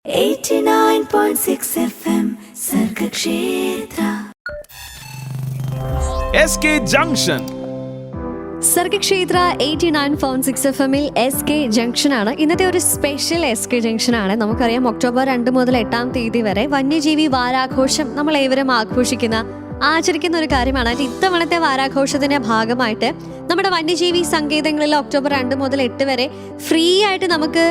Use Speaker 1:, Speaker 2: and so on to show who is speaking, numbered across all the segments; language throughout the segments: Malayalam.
Speaker 1: 89.6 FM Sargakshetra
Speaker 2: SK Junction.
Speaker 3: Sargakshetra 89.6 FM-ൽ SK ജംഗ്ഷനാണ് ഇന്നത്തെ ഒരു സ്പെഷ്യൽ SK ജംഗ്ഷനാണ്. നമുക്കറിയാം ഒക്ടോബർ 2 മുതൽ 8 തീയതി വരെ വന്യജീവി വാരാഘോഷം നമ്മൾ ഏവരും ആചരിക്കുന്ന ഒരു കാര്യമാണ്. ഇത്തവണത്തെ വാരാഘോഷത്തിന്റെ ഭാഗമായിട്ട് നമ്മുടെ വന്യജീവി സങ്കേതങ്ങളിൽ ഒക്ടോബർ 2 മുതൽ 8 വരെ ഫ്രീ ആയിട്ട് നമുക്ക്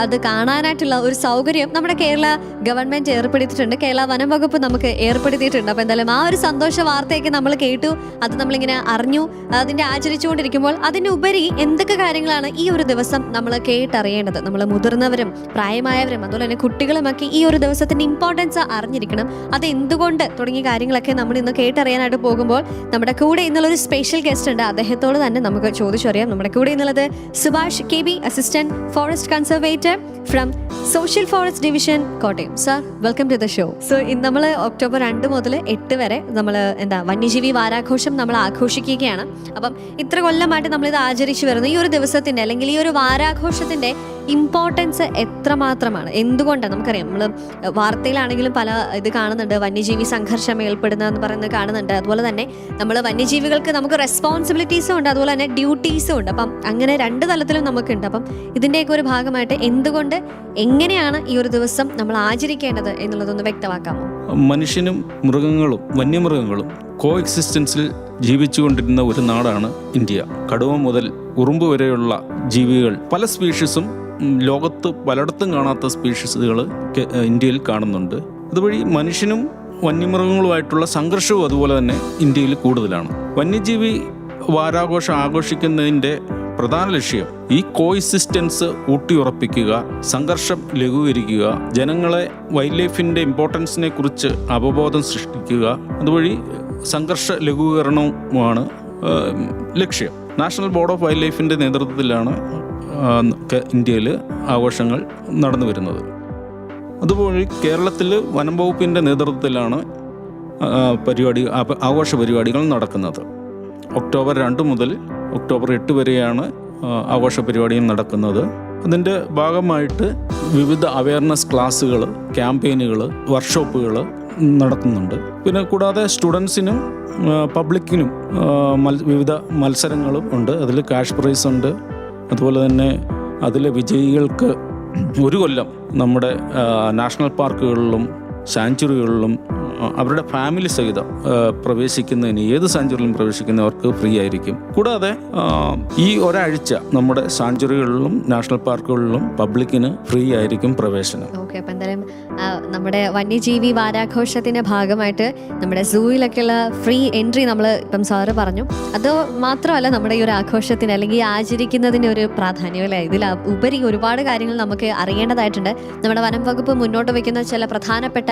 Speaker 3: അത് കാണാനായിട്ടുള്ള ഒരു സൗകര്യം നമ്മുടെ കേരള ഗവൺമെന്റ് ഏർപ്പെടുത്തിയിട്ടുണ്ട്. കേരള വനം വകുപ്പ് നമുക്ക് ഏർപ്പെടുത്തിയിട്ടുണ്ട്. അപ്പോൾ എന്തായാലും ആ ഒരു സന്തോഷ വാർത്തയൊക്കെ നമ്മൾ കേട്ടു, അത് നമ്മളിങ്ങനെ അറിഞ്ഞു, അതിന്റെ ആചരിച്ചുകൊണ്ടിരിക്കുമ്പോൾ അതിൻ്റെ ഉപരി എന്തൊക്കെ കാര്യങ്ങളാണ് ഈ ഒരു ദിവസം നമ്മൾ കേട്ടറിയേണ്ടത്. നമ്മൾ മുതിർന്നവരും പ്രായമായവരും അതുപോലെ തന്നെ കുട്ടികളുമൊക്കെ ഈ ഒരു ദിവസത്തിന്റെ ഇമ്പോർട്ടൻസ് അറിഞ്ഞിരിക്കണം. അത് എന്തുകൊണ്ട് തുടങ്ങിയ കാര്യങ്ങളൊക്കെ നമ്മൾ ഇന്ന് കേട്ടറിയാനായിട്ട് പോകുമ്പോൾ നമ്മുടെ കൂടെ ഇന്നുള്ളൊരു സ്പെഷ്യൽ ഗസ്റ്റ് ഉണ്ട്. അദ്ദേഹത്തോട് തന്നെ നമുക്ക് ചോദിച്ചറിയാം. നമ്മുടെ കൂടെ എന്നുള്ളത് Subhash KB, assistant forest conservator from social forest division, Kottayam. Sir, welcome to the show. So ഇന്ന് നമ്മൾ ഒക്ടോബർ 2 മുതൽ 8 വരെ നമ്മൾ വന്യജീവി വാരാഘോഷം നമ്മൾ ആഘോഷിക്കുകയാണ്. അപ്പം ഇത്ര കൊല്ലമായിട്ട് നമ്മളിത് ആചരിച്ചു വരുന്ന ഈ ഒരു ദിവസത്തിന്റെ അല്ലെങ്കിൽ ഈ ഒരു വാരാഘോഷത്തിന്റെ ഇമ്പോർട്ടൻസ് എത്രമാത്രമാണ്, എന്തുകൊണ്ടാണ്? നമുക്കറിയാം, നമ്മൾ വാർത്തയിലാണെങ്കിലും പല ഇത് കാണുന്നുണ്ട്, വന്യജീവി സംഘർഷം ഏർപ്പെടുന്നതെന്ന് പറയുന്നത് കാണുന്നുണ്ട്. അതുപോലെ തന്നെ നമ്മൾ വന്യജീവികൾക്ക് നമുക്ക് റെസ്പോൺസിബിലിറ്റീസും ഉണ്ട്, അതുപോലെ തന്നെ ഡ്യൂട്ടീസും ഉണ്ട്. അപ്പം അങ്ങനെ രണ്ട് തലത്തിലും നമുക്കുണ്ട്. അപ്പം ഇതിൻ്റെയൊക്കെ ഒരു ഭാഗമായിട്ട് എന്തുകൊണ്ട്, എങ്ങനെയാണ് ഈ ഒരു ദിവസം നമ്മൾ ആചരിക്കേണ്ടത് എന്നുള്ളതൊന്ന് വ്യക്തമാക്കാമോ?
Speaker 4: മനുഷ്യനും മൃഗങ്ങളും വന്യമൃഗങ്ങളും കോ എക്സിസ്റ്റൻസിൽ ജീവിച്ചുകൊണ്ടിരുന്ന ഒരു നാടാണ് ഇന്ത്യ. കടുവ മുതൽ ഉറുമ്പ് വരെയുള്ള ജീവികൾ, പല സ്പീഷീസും ലോകത്ത് പലയിടത്തും കാണാത്ത സ്പീഷീസുകൾ ഇന്ത്യയിൽ കാണുന്നുണ്ട്. അതുവഴി മനുഷ്യനും വന്യമൃഗങ്ങളുമായിട്ടുള്ള സംഘർഷവും അതുപോലെ തന്നെ ഇന്ത്യയിൽ കൂടുതലാണ്. വന്യജീവി വാരാഘോഷം ആഘോഷിക്കുന്നതിൻ്റെ പ്രധാന ലക്ഷ്യം ഈ കോഎക്സിസ്റ്റൻസ് ഊട്ടിയുറപ്പിക്കുക, സംഘർഷം ലഘൂകരിക്കുക, ജനങ്ങളെ വൈൽഡ് ലൈഫിൻ്റെ ഇമ്പോർട്ടൻസിനെ കുറിച്ച് അവബോധം സൃഷ്ടിക്കുക, അതുവഴി സംഘർഷ ലഘൂകരണവുമാണ് ലക്ഷ്യം. നാഷണൽ ബോർഡ് ഓഫ് വൈൽഡ് ലൈഫിൻ്റെ നേതൃത്വത്തിലാണ് ഇന്ത്യയിൽ ആഘോഷങ്ങൾ നടന്നു വരുന്നത്. അതുപോലെ കേരളത്തിൽ വനം വകുപ്പിൻ്റെ നേതൃത്വത്തിലാണ് ആഘോഷ പരിപാടികൾ നടക്കുന്നത്. ഒക്ടോബർ 2 മുതൽ ഒക്ടോബർ 8 വരെയാണ് ആഘോഷ പരിപാടികൾ നടക്കുന്നത്. അതിൻ്റെ ഭാഗമായിട്ട് വിവിധ അവയർനെസ് ക്ലാസ്സുകൾ, ക്യാമ്പയിനുകൾ, വർക്ക്ഷോപ്പുകൾ നടത്തുന്നുണ്ട്. പിന്നെ കൂടാതെ സ്റ്റുഡൻസിനും പബ്ലിക്കിനും വിവിധ മത്സരങ്ങളും ഉണ്ട്. അതിൽ ക്യാഷ് പ്രൈസ് ഉണ്ട്. അതുപോലെ തന്നെ അതിലെ വിജയികൾക്ക് ഒരു കൊല്ലം നമ്മുടെ നാഷണൽ പാർക്കുകളിലും സാങ്ച്വറികളിലും അവരുടെ ഫാമിലി സഹിതം പ്രവേശിക്കുന്നതിന്, ഏത് സാങ്ച്വറിയിലും പ്രവേശിക്കുന്നവർക്ക് ഫ്രീ ആയിരിക്കും. കൂടാതെ ഈ ഒരാഴ്ച നമ്മുടെ സാങ്ച്വറികളിലും നാഷണൽ പാർക്കുകളിലും പബ്ലിക്കിന് ഫ്രീ ആയിരിക്കും പ്രവേശനം.
Speaker 3: ഓക്കെ, അപ്പം എന്തായാലും നമ്മുടെ വന്യജീവി വാരാഘോഷത്തിന്റെ ഭാഗമായിട്ട് നമ്മുടെ സൂയിലൊക്കെയുള്ള ഫ്രീ എൻട്രി നമ്മൾ ഇപ്പം സാറ് പറഞ്ഞു. അത് മാത്രമല്ല, നമ്മുടെ ഈ ഒരു ആഘോഷത്തിന് അല്ലെങ്കിൽ ആചരിക്കുന്നതിൻ്റെ ഒരു പ്രാധാന്യം അല്ലേ, ഇതിൽ ഉപരി ഒരുപാട് കാര്യങ്ങൾ നമുക്ക് അറിയേണ്ടതായിട്ടുണ്ട്. നമ്മുടെ വനം വകുപ്പ് മുന്നോട്ട് വയ്ക്കുന്ന ചില പ്രധാനപ്പെട്ട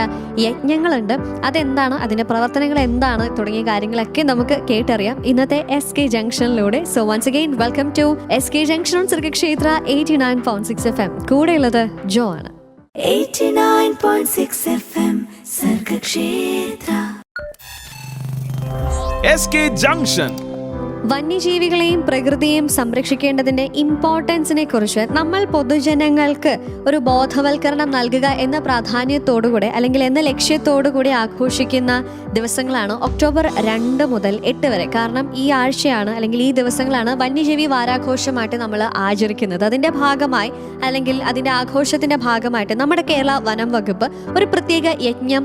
Speaker 3: യജ്ഞങ്ങളുണ്ട്. അതെന്താണ്, അതിൻ്റെ പ്രവർത്തനങ്ങൾ എന്താണ് തുടങ്ങിയ കാര്യങ്ങളൊക്കെ നമുക്ക് കേട്ടറിയാം ഇന്നത്തെ SK ജംഗ്ഷനിലൂടെ. So once again welcome to SK junction on Sargakshetra 89.6 FM. കൂടെയുള്ളത് ജോ ആണ്.
Speaker 1: 89.6 FM Sargakshetra
Speaker 2: SK Junction.
Speaker 3: വന്യജീവികളെയും പ്രകൃതിയെയും സംരക്ഷിക്കേണ്ടതിൻ്റെ ഇമ്പോർട്ടൻസിനെ കുറിച്ച് നമ്മൾ പൊതുജനങ്ങൾക്ക് ഒരു ബോധവൽക്കരണം നൽകുക എന്ന പ്രാധാന്യത്തോടുകൂടെ അല്ലെങ്കിൽ എന്ന ലക്ഷ്യത്തോടുകൂടി ആഘോഷിക്കുന്ന ദിവസങ്ങളാണ് ഒക്ടോബർ 2 മുതൽ 8 വരെ. കാരണം ഈ ആഴ്ചയാണ് അല്ലെങ്കിൽ ഈ ദിവസങ്ങളാണ് വന്യജീവി വാരാഘോഷമായിട്ട് നമ്മൾ ആചരിക്കുന്നത്. അതിൻ്റെ ഭാഗമായി അല്ലെങ്കിൽ അതിൻ്റെ ആഘോഷത്തിൻ്റെ ഭാഗമായിട്ട് നമ്മുടെ കേരള വനം വകുപ്പ് ഒരു പ്രത്യേക യജ്ഞം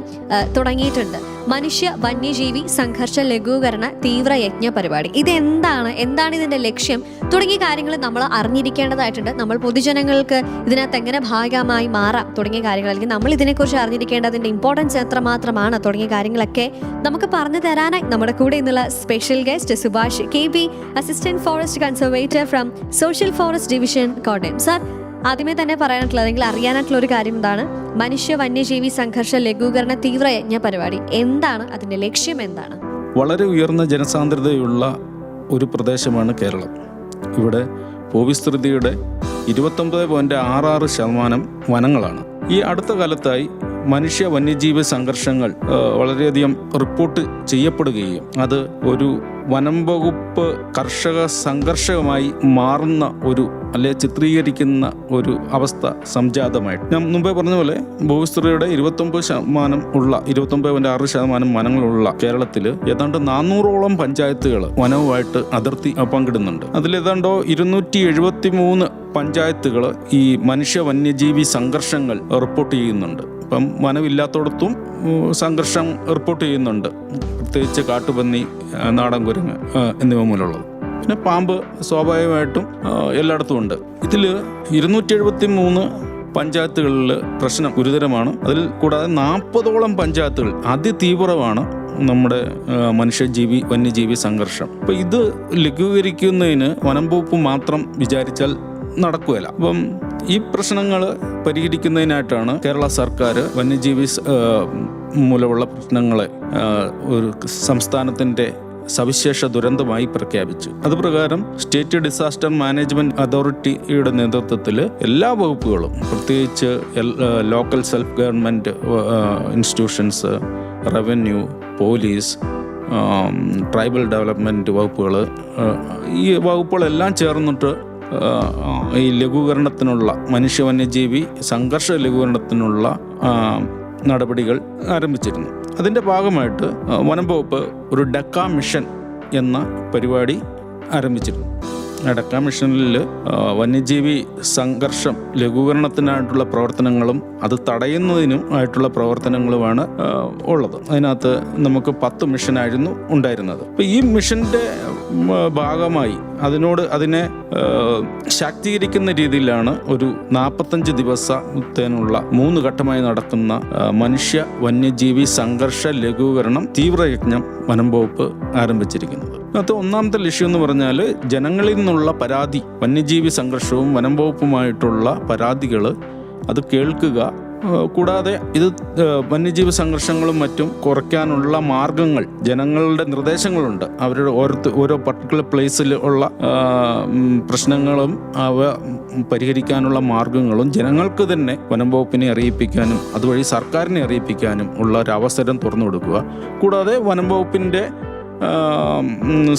Speaker 3: തുടങ്ങിയിട്ടുണ്ട്. മനുഷ്യ വന്യജീവി സംഘർഷ ലഘൂകരണ തീവ്ര യജ്ഞ പരിപാടി. എന്താണ് ഇതിൻ്റെ ലക്ഷ്യം തുടങ്ങിയ കാര്യങ്ങൾ നമ്മൾ അറിഞ്ഞിരിക്കേണ്ടതായിട്ടുണ്ട്. നമ്മൾ പൊതുജനങ്ങൾക്ക് ഇതിനകത്ത് എങ്ങനെ ഭാഗമായി മാറാം തുടങ്ങിയ കാര്യങ്ങൾ, അല്ലെങ്കിൽ നമ്മൾ ഇതിനെക്കുറിച്ച് അറിഞ്ഞിരിക്കേണ്ടതിൻ്റെ ഇമ്പോർട്ടൻസ് എത്രമാത്രമാണ് തുടങ്ങിയ കാര്യങ്ങളൊക്കെ നമുക്ക് പറഞ്ഞു തരാനായി നമ്മുടെ കൂടെ ഇന്നുള്ള special guest Subhash KB, assistant forest conservator from social forest division, Kottayam. Sir, ആദ്യമേ തന്നെ പറയാനായിട്ടുള്ള അല്ലെങ്കിൽ അറിയാനായിട്ടുള്ള ഒരു കാര്യം എന്താണ്, മനുഷ്യ വന്യജീവി സംഘർഷ ലഘൂകരണ തീവ്ര യജ്ഞ പരിപാടി എന്താണ്, അതിൻ്റെ ലക്ഷ്യം എന്താണ്?
Speaker 4: വളരെ ഉയർന്ന ജനസാന്ദ്രതയുള്ള ഒരു പ്രദേശമാണ് കേരളം. ഇവിടെ ഭൂവിസ്തൃതിയുടെ 29.66% വനങ്ങളാണ്. ഈ അടുത്ത കാലത്തായി മനുഷ്യ വന്യജീവി സംഘർഷങ്ങൾ വളരെയധികം റിപ്പോർട്ട് ചെയ്യപ്പെടുകയും അത് ഒരു വനം വകുപ്പ് കർഷക സംഘർഷമായി മാറുന്ന അല്ലെ ചിത്രീകരിക്കുന്ന ഒരു അവസ്ഥ സംജാതമായിട്ട്. ഞാൻ മുമ്പേ പറഞ്ഞ പോലെ ഭൂവിസ്തൃതിയുടെ 29.6% വനങ്ങളുള്ള കേരളത്തിൽ ഏതാണ്ട് 400ഓളം പഞ്ചായത്തുകൾ വനവുമായിട്ട് അതിർത്തി പങ്കിടുന്നുണ്ട്. അതിലേതാണ്ടോ 273 പഞ്ചായത്തുകൾ ഈ മനുഷ്യ വന്യജീവി സംഘർഷങ്ങൾ റിപ്പോർട്ട് ചെയ്യുന്നുണ്ട്. ഇപ്പം വനമില്ലാത്തടത്തും സംഘർഷം റിപ്പോർട്ട് ചെയ്യുന്നുണ്ട്, പ്രത്യേകിച്ച് കാട്ടുപന്നി, നാടൻ കുരങ്ങ് എന്നിവ മൂലമുള്ളത്. പിന്നെ പാമ്പ് സ്വാഭാവികമായിട്ടും എല്ലായിടത്തും ഉണ്ട്. ഇതിൽ 273 പഞ്ചായത്തുകളിൽ പ്രശ്നം ഗുരുതരമാണ്. അതിൽ കൂടാതെ 40ഓളം പഞ്ചായത്തുകൾ അതിതീവ്രമാണ് നമ്മുടെ വന്യജീവി സംഘർഷം. അപ്പം ഇത് ലഘൂകരിക്കുന്നതിന് വനം വകുപ്പ് മാത്രം വിചാരിച്ചാൽ നടക്കുകയില്ല. അപ്പം ഈ പ്രശ്നങ്ങൾ പരിഹരിക്കുന്നതിനായിട്ടാണ് കേരള സർക്കാർ വന്യജീവി മൂലമുള്ള പ്രശ്നങ്ങളെ ഒരു സംസ്ഥാനത്തിൻ്റെ സവിശേഷ ദുരന്തമായി പ്രഖ്യാപിച്ചു. അതുപ്രകാരം സ്റ്റേറ്റ് ഡിസാസ്റ്റർ മാനേജ്മെന്റ് അതോറിറ്റിയുടെ നേതൃത്വത്തിൽ എല്ലാ വകുപ്പുകളും, പ്രത്യേകിച്ച് local self government institutions, revenue, police, tribal development വകുപ്പുകൾ, ഈ വകുപ്പുകളെല്ലാം ചേർന്നിട്ട് ഈ ലഘൂകരണത്തിനുള്ള മനുഷ്യ വന്യജീവി സംഘർഷ ലഘൂകരണത്തിനുള്ള നടപടികൾ ആരംഭിച്ചിരുന്നു. അതിൻ്റെ ഭാഗമായിട്ട് വനം വകുപ്പ് ഒരു ഡക്ക മിഷൻ എന്ന പരിപാടി ആരംഭിച്ചിരുന്നു. ഡക്ക മിഷനിൽ വന്യജീവി സംഘർഷം ലഘൂകരണത്തിനായിട്ടുള്ള പ്രവർത്തനങ്ങളും അത് തടയുന്നതിനും ആയിട്ടുള്ള പ്രവർത്തനങ്ങളുമാണ് ഉള്ളത്. അതിനകത്ത് നമുക്ക് 10 മിഷനായിരുന്നു ഉണ്ടായിരുന്നത്. അപ്പോൾ ഈ മിഷൻ്റെ ഭാഗമായി അതിനെ ശാക്തീകരിക്കുന്ന രീതിയിലാണ് ഒരു 45 ദിവസത്തേനുള്ള 3 ഘട്ടമായി നടക്കുന്ന മനുഷ്യ വന്യജീവി സംഘർഷ ലഘൂകരണം തീവ്രയജ്ഞം വനം വകുപ്പ് ആരംഭിച്ചിരിക്കുന്നത്. അത് ഒന്നാമത്തെ ലക്ഷ്യം എന്ന് പറഞ്ഞാൽ ജനങ്ങളിൽ നിന്നുള്ള പരാതി, വന്യജീവി സംഘർഷവും വനം വകുപ്പുമായിട്ടുള്ള പരാതികൾ അത് കേൾക്കുക, കൂടാതെ ഇത് വന്യജീവി സംഘർഷങ്ങളും മറ്റും കുറയ്ക്കാനുള്ള മാർഗങ്ങൾ, ജനങ്ങളുടെ നിർദ്ദേശങ്ങളുണ്ട്. അവരുടെ ഓരോ പർട്ടിക്കുലർ പ്ലേസിൽ ഉള്ള പ്രശ്നങ്ങളും അവ പരിഹരിക്കാനുള്ള മാർഗങ്ങളും ജനങ്ങൾക്ക് തന്നെ വനം വകുപ്പിനെ അറിയിപ്പിക്കാനും അതുവഴി സർക്കാരിനെ അറിയിപ്പിക്കാനും ഉള്ള ഒരു അവസരം തുറന്നു കൊടുക്കുക. കൂടാതെ വനം വകുപ്പിൻ്റെ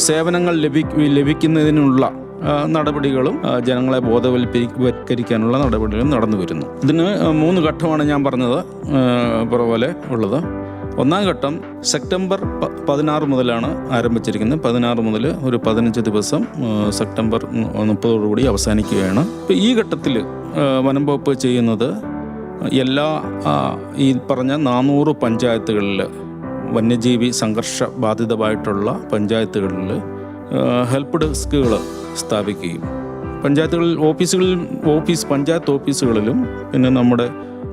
Speaker 4: സേവനങ്ങൾ ലഭിക്കുന്നതിനുള്ള നടപടികളും ജനങ്ങളെ ബോധവൽക്കരിക്കാനുള്ള നടപടികളും നടന്നു വരുന്നു. ഇതിന് 3 ഘട്ടമാണ് ഞാൻ പറഞ്ഞത് പോലെ ഉള്ളത്. ഒന്നാം ഘട്ടം സെപ്റ്റംബർ 16 മുതലാണ് ആരംഭിച്ചിരിക്കുന്നത്. 16 മുതൽ ഒരു 15 ദിവസം, സെപ്റ്റംബർ 30 അവസാനിക്കുകയാണ്. ഇപ്പോൾ ഈ ഘട്ടത്തിൽ വനം വകുപ്പ് ചെയ്യുന്നത് എല്ലാ ഈ പറഞ്ഞ 400 പഞ്ചായത്തുകളിൽ, വന്യജീവി സംഘർഷ ബാധിതമായിട്ടുള്ള പഞ്ചായത്തുകളിൽ ഹെൽപ്പ് ഡെസ്കുകൾ സ്ഥാപിക്കുകയും പഞ്ചായത്ത് ഓഫീസുകളിലും പിന്നെ നമ്മുടെ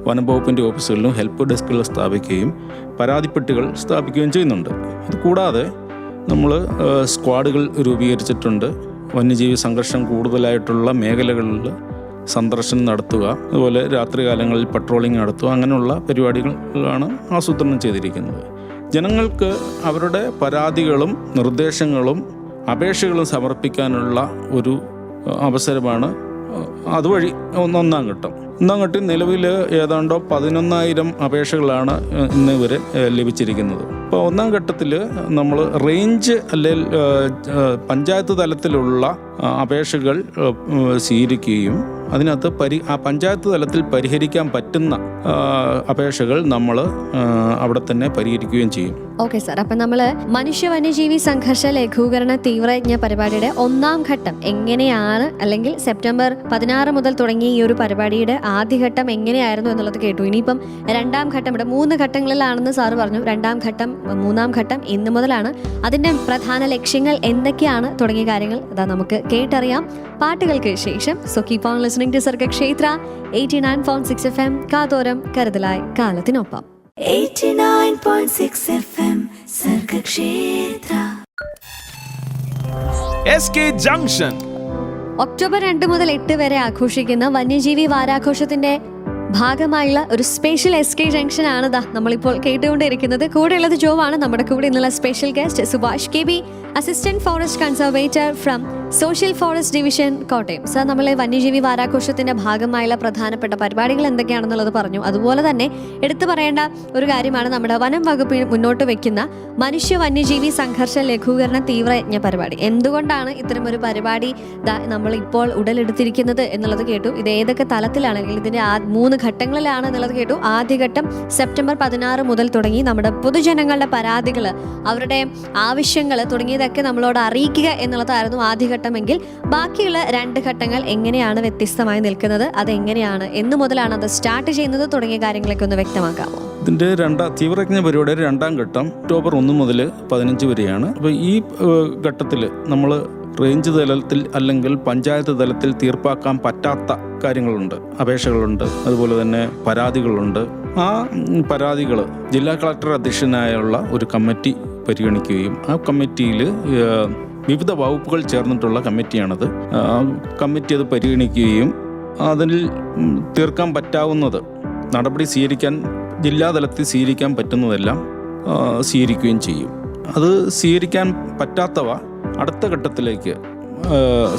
Speaker 4: വനം വകുപ്പിൻ്റെ ഓഫീസുകളിലും ഹെൽപ്പ് ഡെസ്കുകൾ സ്ഥാപിക്കുകയും പരാതിപ്പെട്ടികൾ സ്ഥാപിക്കുകയും ചെയ്യുന്നുണ്ട്. അതുകൂടാതെ നമ്മൾ സ്ക്വാഡുകൾ രൂപീകരിച്ചിട്ടുണ്ട്. വന്യജീവി സംഘർഷം കൂടുതലായിട്ടുള്ള മേഖലകളിൽ സന്ദർശനം നടത്തുക, അതുപോലെ രാത്രികാലങ്ങളിൽ പട്രോളിംഗ് നടത്തുക, അങ്ങനെയുള്ള പരിപാടികളാണ് ആസൂത്രണം ചെയ്തിരിക്കുന്നത്. ജനങ്ങൾക്ക് അവരുടെ പരാതികളും നിർദ്ദേശങ്ങളും അപേക്ഷകളും സമർപ്പിക്കാനുള്ള ഒരു അവസരമാണ് അതുവഴി ഒന്നാം ഘട്ടം. ഒന്നാം ഘട്ടം നിലവിൽ ഏതാണ്ടോ 11,000 അപേക്ഷകളാണ് ഇന്ന് വരെ ലഭിച്ചിരിക്കുന്നത്. അപ്പോൾ ഒന്നാം ഘട്ടത്തിൽ നമ്മൾ റേഞ്ച് അല്ലെങ്കിൽ പഞ്ചായത്ത് തലത്തിലുള്ള അപേക്ഷകൾ സ്വീകരിക്കുകയും അതിനകത്ത് ആ പഞ്ചായത്ത് തലത്തിൽ പരിഹരിക്കാൻ പറ്റുന്ന അപേക്ഷകൾ നമ്മൾ അവിടെ തന്നെ പരിഹരിക്കുകയും ചെയ്യും.
Speaker 3: ഓക്കെ സാർ, അപ്പം നമ്മൾ മനുഷ്യ വന്യജീവി സംഘർഷ ലഘൂകരണ തീവ്രയജ്ഞ പരിപാടിയുടെ 1ാം ഘട്ടം എങ്ങനെയാണ്, അല്ലെങ്കിൽ സെപ്റ്റംബർ 16 മുതൽ തുടങ്ങിയ ഈ ഒരു പരിപാടിയുടെ ആദ്യഘട്ടം എങ്ങനെയായിരുന്നു എന്നുള്ളത് കേട്ടു. ഇനിയിപ്പം 2ാം ഘട്ടം, ഇവിടെ 3 ഘട്ടങ്ങളിലാണെന്ന് സാറ് പറഞ്ഞു. 2ാം ഘട്ടം, 3ാം ഘട്ടം ഇന്ന് മുതലാണ്. അതിൻ്റെ പ്രധാന ലക്ഷ്യങ്ങൾ എന്തൊക്കെയാണ് തുടങ്ങിയ കാര്യങ്ങൾ അതാ നമുക്ക് കേട്ടറിയാം പാട്ടുകൾക്ക് ശേഷം. So keep on listening to Sargakshetra 89.6 FM, കാതോരം കരുതലായി കാലത്തിനൊപ്പം.
Speaker 1: 89.6 FM Sargakshetra.
Speaker 2: SK junction
Speaker 3: October 2 മുതൽ 8 വരെ ആഘോഷിക്കുന്ന വന്യജീവി വാരാഘോഷത്തിന്റെ ഭാഗമായുള്ള ഒരു സ്പെഷ്യൽ SK ജംഗ്ഷൻ ആണ് നമ്മളിപ്പോൾ കേട്ടുകൊണ്ടിരിക്കുന്നത്. കൂടെയുള്ളത് ജോവാണ്. നമ്മുടെ കൂടെ ഇന്നുള്ള special guest Subhash KB. Assistant forest conservator from social forest division, Kottayam. Sir, നമ്മളെ വന്യജീവി വാരാഘോഷത്തിന്റെ ഭാഗമായുള്ള പ്രധാനപ്പെട്ട പരിപാടികൾ എന്തൊക്കെയാണെന്നുള്ളത് പറഞ്ഞു. അതുപോലെ തന്നെ എടുത്തു പറയേണ്ട ഒരു കാര്യമാണ് നമ്മുടെ വനം വകുപ്പ് മുന്നോട്ട് വെക്കുന്ന മനുഷ്യ വന്യജീവി സംഘർഷ ലഘൂകരണ തീവ്രയജ്ഞ പരിപാടി. എന്തുകൊണ്ടാണ് ഇത്തരമൊരു പരിപാടി നമ്മൾ ഇപ്പോൾ ഉടലെടുത്തിരിക്കുന്നത് എന്നുള്ളത് കേട്ടു. ഇത് ഏതൊക്കെ തലത്തിലാണെങ്കിൽ ഇതിന്റെ 3 ഘട്ടങ്ങളിലാണ് എന്നുള്ളത് കേട്ടു. ആദ്യഘട്ടം സെപ്റ്റംബർ 16 മുതൽ തുടങ്ങി നമ്മുടെ പൊതുജനങ്ങളുടെ പരാതികൾ, അവരുടെ ആവശ്യങ്ങൾ തുടങ്ങിയതൊക്കെ നമ്മളോട് അറിയിക്കുക എന്നുള്ളതായിരുന്നു ആദ്യഘട്ടമെങ്കിൽ, ബാക്കിയുള്ള 2 ഘട്ടങ്ങൾ എങ്ങനെയാണ് വ്യത്യസ്തമായി നിൽക്കുന്നത്, അതെങ്ങനെയാണ്, എന്ന് മുതലാണ് അത് സ്റ്റാർട്ട് ചെയ്യുന്നത് തുടങ്ങിയ കാര്യങ്ങളൊക്കെ ഒന്ന് വ്യക്തമാക്കാമോ?
Speaker 4: ഇതിൻ്റെ തീവ്രയജ്ഞ പരിപാടിയുടെ 2ാം ഘട്ടം ഒക്ടോബർ 1 മുതൽ 15 വരെയാണ്. അപ്പോൾ ഈ ഘട്ടത്തിൽ നമ്മൾ റേഞ്ച് തലത്തിൽ അല്ലെങ്കിൽ പഞ്ചായത്ത് തലത്തിൽ തീർപ്പാക്കാൻ പറ്റാത്ത കാര്യങ്ങളുണ്ട്, അപേക്ഷകളുണ്ട്, അതുപോലെ തന്നെ പരാതികളുണ്ട്. ആ പരാതികൾ ജില്ലാ കളക്ടർ അധ്യക്ഷനായുള്ള ഒരു കമ്മിറ്റി പരിഗണിക്കുകയും ആ കമ്മിറ്റിയിൽ വിവിധ വകുപ്പുകൾ ചേർന്നിട്ടുള്ള കമ്മിറ്റിയാണത്. കമ്മിറ്റി അത് പരിഗണിക്കുകയും അതിൽ തീർക്കാൻ പറ്റാവുന്നത് നടപടി സ്വീകരിക്കാൻ ജില്ലാതലത്തിൽ സ്വീകരിക്കാൻ പറ്റുന്നതെല്ലാം സ്വീകരിക്കുകയും ചെയ്യും. അത് സ്വീകരിക്കാൻ പറ്റാത്തവ അടുത്ത ഘട്ടത്തിലേക്ക്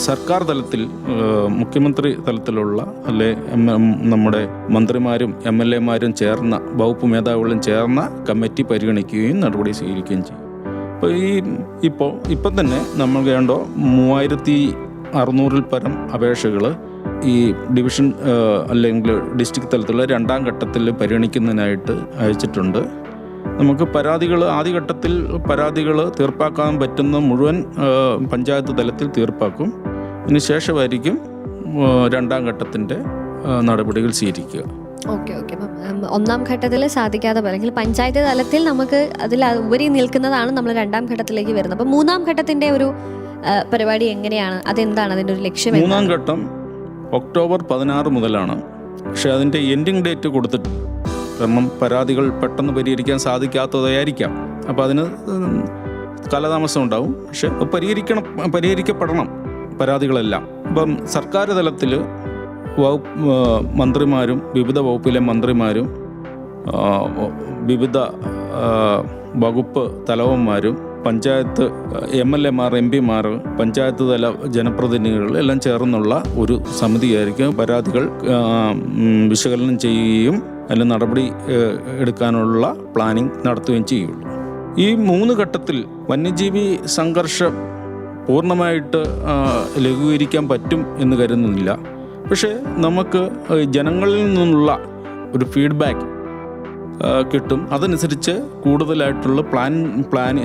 Speaker 4: സർക്കാർ തലത്തിൽ മുഖ്യമന്ത്രി തലത്തിലുള്ള അല്ലെ നമ്മുടെ മന്ത്രിമാരും MLA-മാരും ചേർന്ന വകുപ്പ് മേധാവികളും ചേർന്ന കമ്മിറ്റി പരിഗണിക്കുകയും നടപടി സ്വീകരിക്കുകയും ചെയ്യും. അപ്പോൾ ഇപ്പം തന്നെ നമ്മൾ വേണ്ടോ 3600-ൽ പരം അപേക്ഷകൾ ഈ ഡിവിഷൻ അല്ലെങ്കിൽ ഡിസ്ട്രിക്ട് തലത്തിലുള്ള 2ാം ഘട്ടത്തിൽ പരിഗണിക്കുന്നതിനായിട്ട് അയച്ചിട്ടുണ്ട്. നമുക്ക് ആദ്യഘട്ടത്തിൽ പരാതികൾ തീർപ്പാക്കാൻ പറ്റുന്ന മുഴുവൻ പഞ്ചായത്ത് തലത്തിൽ തീർപ്പാക്കും. ഇതിന് ശേഷമായിരിക്കും 2ാം ഘട്ടത്തിൻ്റെ നടപടികൾ സ്വീകരിക്കുക.
Speaker 3: ഓക്കെ. അപ്പം 1ാം ഘട്ടത്തിൽ സാധിക്കാതെ അല്ലെങ്കിൽ പഞ്ചായത്ത് തലത്തിൽ നമുക്ക് അതിൽ ഉപരി നിൽക്കുന്നതാണ് നമ്മൾ 2ാം ഘട്ടത്തിലേക്ക് വരുന്നത്. അപ്പം 3ാം ഘട്ടത്തിൻ്റെ ഒരു പരിപാടി എങ്ങനെയാണ്, അതെന്താണ് അതിൻ്റെ ഒരു ലക്ഷ്യം?
Speaker 4: 3ാം ഘട്ടം ഒക്ടോബർ 16 മുതലാണ്. പക്ഷേ അതിൻ്റെ എൻഡിങ് ഡേറ്റ് കൊടുത്തിട്ടുണ്ട്. കാരണം പരാതികൾ പെട്ടെന്ന് പരിഹരിക്കാൻ സാധിക്കാത്തതായിരിക്കാം. അപ്പോൾ അതിന് കാലതാമസം ഉണ്ടാവും. പക്ഷെ പരിഹരിക്കപ്പെടണം പരാതികളെല്ലാം. അപ്പം സർക്കാർ തലത്തിൽ മന്ത്രിമാരും വിവിധ വകുപ്പിലെ മന്ത്രിമാരും വിവിധ വകുപ്പ് തലവന്മാരും പഞ്ചായത്ത് MLA-മാർ, MP-മാർ, പഞ്ചായത്ത് തല ജനപ്രതിനിധികൾ എല്ലാം ചേർന്നുള്ള ഒരു സമിതിയായിരിക്കും പരാതികൾ വിശകലനം ചെയ്യുകയും അതിന് നടപടി എടുക്കാനുള്ള പ്ലാനിങ് നടത്തുകയും ചെയ്യുള്ളൂ. ഈ 3 ഘട്ടത്തിൽ വന്യജീവി സംഘർഷം പൂർണ്ണമായിട്ട് ലഘൂകരിക്കാൻ പറ്റും എന്ന് കരുതുന്നില്ല. പക്ഷേ നമുക്ക് ജനങ്ങളിൽ നിന്നുള്ള ഒരു ഫീഡ്ബാക്ക് കിട്ടും. അതനുസരിച്ച് കൂടുതലായിട്ടുള്ള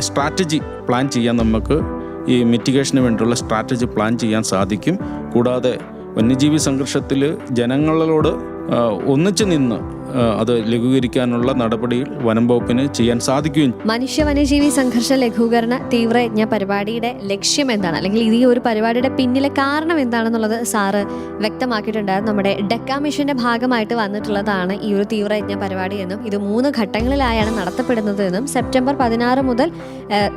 Speaker 4: സ്ട്രാറ്റജി പ്ലാൻ ചെയ്യാൻ നമുക്ക് ഈ മിറ്റിഗേഷന് വേണ്ടിയുള്ള സ്ട്രാറ്റജി പ്ലാൻ ചെയ്യാൻ സാധിക്കും. കൂടാതെ വന്യജീവി സംഘർഷത്തിൽ ജനങ്ങളോട് ഒന്നിച്ചു നിന്ന് അത് ലഘൂകരിക്കാനുള്ള നടപടികൾ വനം വകുപ്പിന് ചെയ്യാൻ സാധിക്കുകയും.
Speaker 3: മനുഷ്യ വന്യജീവി സംഘർഷ ലഘൂകരണ തീവ്രയജ്ഞ പരിപാടിയുടെ ലക്ഷ്യം എന്താണ്, അല്ലെങ്കിൽ ഈ ഒരു പരിപാടിയുടെ പിന്നിലെ കാരണം എന്താണെന്നുള്ളത് സാറ് വ്യക്തമാക്കിയിട്ടുണ്ടായിരുന്നു. നമ്മുടെ ഡെക്ക മിഷന്റെ ഭാഗമായിട്ട് വന്നിട്ടുള്ളതാണ് ഈ ഒരു തീവ്രയജ്ഞ പരിപാടി എന്നും ഇത് 3 ഘട്ടങ്ങളിലായാണ് നടത്തപ്പെടുന്നത് എന്നും സെപ്റ്റംബർ 16 മുതൽ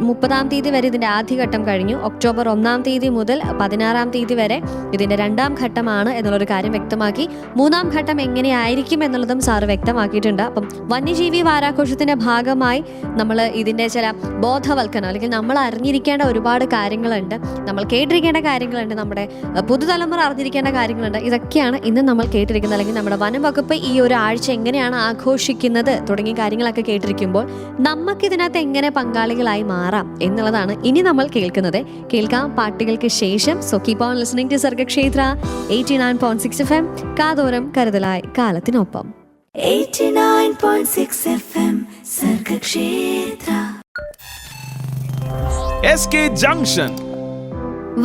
Speaker 3: 30-ാം തീയതി വരെ ഇതിന്റെ ആദ്യഘട്ടം കഴിഞ്ഞു. ഒക്ടോബർ 1-ാം തീയതി മുതൽ 16-ാം തീയതി വരെ ഇതിന്റെ 2ാം ഘട്ടമാണ് എന്നുള്ളൊരു കാര്യം വ്യക്തമാക്കി. 3-ാം ഘട്ടം എങ്ങനെയായിരിക്കും എന്നുള്ളതും സാർ വ്യക്തമാക്കിയിട്ടുണ്ട്. അപ്പം വന്യജീവി വാരാഘോഷത്തിന്റെ ഭാഗമായി നമ്മൾ ഇതിന്റെ ചില ബോധവൽക്കരണം അല്ലെങ്കിൽ നമ്മൾ അറിഞ്ഞിരിക്കേണ്ട ഒരുപാട് കാര്യങ്ങളുണ്ട്, നമ്മൾ കേട്ടിരിക്കേണ്ട കാര്യങ്ങളുണ്ട്, നമ്മുടെ പുതുതലമുറ അറിഞ്ഞിരിക്കേണ്ട കാര്യങ്ങളുണ്ട്. ഇതൊക്കെയാണ് ഇന്ന് നമ്മൾ കേട്ടിരിക്കുന്നത്. അല്ലെങ്കിൽ നമ്മുടെ വനം വകുപ്പ് ഈ ഒരു ആഴ്ച എങ്ങനെയാണ് ആഘോഷിക്കുന്നത് തുടങ്ങിയ കാര്യങ്ങളൊക്കെ കേട്ടിരിക്കുമ്പോൾ നമുക്കിതിനകത്ത് എങ്ങനെ പങ്കാളികളായി മാറാം എന്നുള്ളതാണ് ഇനി നമ്മൾ കേൾക്കാം പാട്ടുകൾക്ക് ശേഷം. So keep on listening to Sargakshetra 89.6 FM, കാതോരം കരുതലായി കാലത്തിനൊപ്പം.
Speaker 1: 89.6 FM സർഗക്ഷേത്ര.
Speaker 2: SK Junction.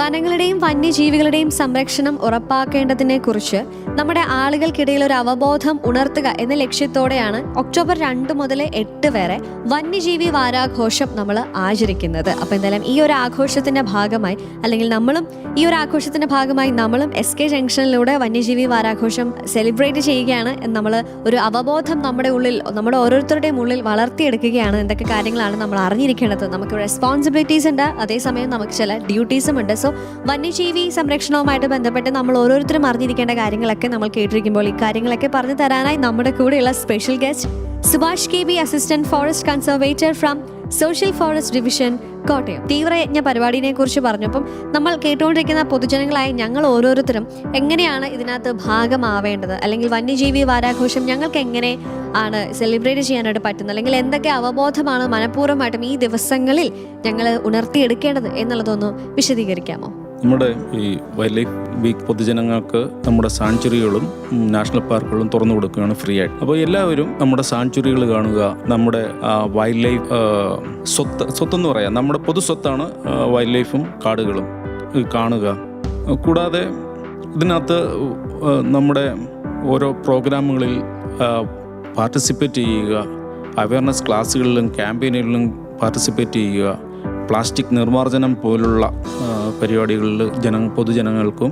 Speaker 3: വനങ്ങളുടെയും വന്യജീവികളുടെയും സംരക്ഷണം ഉറപ്പാക്കേണ്ടതിനെ കുറിച്ച് നമ്മുടെ ആളുകൾക്കിടയിൽ ഒരു അവബോധം ഉണർത്തുക എന്ന ലക്ഷ്യത്തോടെയാണ് ഒക്ടോബർ 2 മുതൽ 8 വരെ വന്യജീവി വാരാഘോഷം നമ്മൾ ആചരിക്കുന്നത്. അപ്പോൾ എന്തായാലും ഈ ഒരു ആഘോഷത്തിന്റെ ഭാഗമായി അല്ലെങ്കിൽ ഈ ഒരു ആഘോഷത്തിന്റെ ഭാഗമായി നമ്മളും SK ജംഗ്ഷനിലൂടെ വന്യജീവി വാരാഘോഷം സെലിബ്രേറ്റ് ചെയ്യുകയാണ്. നമ്മൾ ഒരു അവബോധം നമ്മുടെ ഓരോരുത്തരുടെയും ഉള്ളിൽ വളർത്തിയെടുക്കുകയാണ്. എന്തൊക്കെ കാര്യങ്ങളാണ് നമ്മൾ അറിഞ്ഞിരിക്കേണ്ടത്, നമുക്ക് റെസ്പോൺസിബിലിറ്റീസ് ഉണ്ട്, അതേസമയം നമുക്ക് ചില ഡ്യൂട്ടീസും ഉണ്ട്. സോ വന്യജീവി സംരക്ഷണവുമായിട്ട് ബന്ധപ്പെട്ട് നമ്മൾ ഓരോരുത്തരും അറിഞ്ഞിരിക്കേണ്ട കാര്യങ്ങളൊക്കെ നമ്മൾ കേട്ടിരിക്കുമ്പോൾ ഈ കാര്യങ്ങളൊക്കെ പറഞ്ഞു തരാനായി നമ്മുടെ കൂടെയുള്ള special guest Subhash KB, assistant forest conservator from social forest division, Kottayam. തീവ്രയജ്ഞ പരിപാടിയെ കുറിച്ച് പറഞ്ഞപ്പം നമ്മൾ കേട്ടുകൊണ്ടിരിക്കുന്ന പൊതുജനങ്ങളായ ഞങ്ങൾ ഓരോരുത്തരും എങ്ങനെയാണ് ഇതിനകത്ത് ഭാഗമാവേണ്ടത്, അല്ലെങ്കിൽ വന്യജീവി വാരാഘോഷം ഞങ്ങൾക്ക് എങ്ങനെ ആണ് സെലിബ്രേറ്റ് ചെയ്യാനായിട്ട് പറ്റുന്നത്, അല്ലെങ്കിൽ എന്തൊക്കെ അവബോധമാണ് മനഃപൂർവ്വമായിട്ടും ഈ ദിവസങ്ങളിൽ ഞങ്ങൾ ഉണർത്തിയെടുക്കേണ്ടത് എന്നുള്ളതൊന്ന് വിശദീകരിക്കാമോ?
Speaker 4: നമ്മുടെ ഈ വൈൽഡ് ലൈഫ് വീക്ക് പൊതുജനങ്ങൾക്ക് നമ്മുടെ സാങ്ച്വറികളും നാഷണൽ പാർക്കുകളും തുറന്നു കൊടുക്കുകയാണ് ഫ്രീ ആയിട്ട്. അപ്പോൾ എല്ലാവരും നമ്മുടെ സാങ്ച്വറികൾ കാണുക, നമ്മുടെ വൈൽഡ് ലൈഫ് സ്വത്തെന്ന് പറയാം, നമ്മുടെ പൊതു സ്വത്താണ് വൈൽഡ് ലൈഫും കാടുകളും കാണുക. കൂടാതെ ഇതിനകത്ത് നമ്മുടെ ഓരോ പ്രോഗ്രാമുകളിൽ പാർട്ടിസിപ്പേറ്റ് ചെയ്യുക, അവയർനെസ് ക്ലാസ്സുകളിലും ക്യാമ്പയിനുകളിലും പാർട്ടിസിപ്പേറ്റ് ചെയ്യുക, പ്ലാസ്റ്റിക് നിർമ്മാർജ്ജനം പോലുള്ള പരിപാടികളിൽ പൊതുജനങ്ങൾക്കും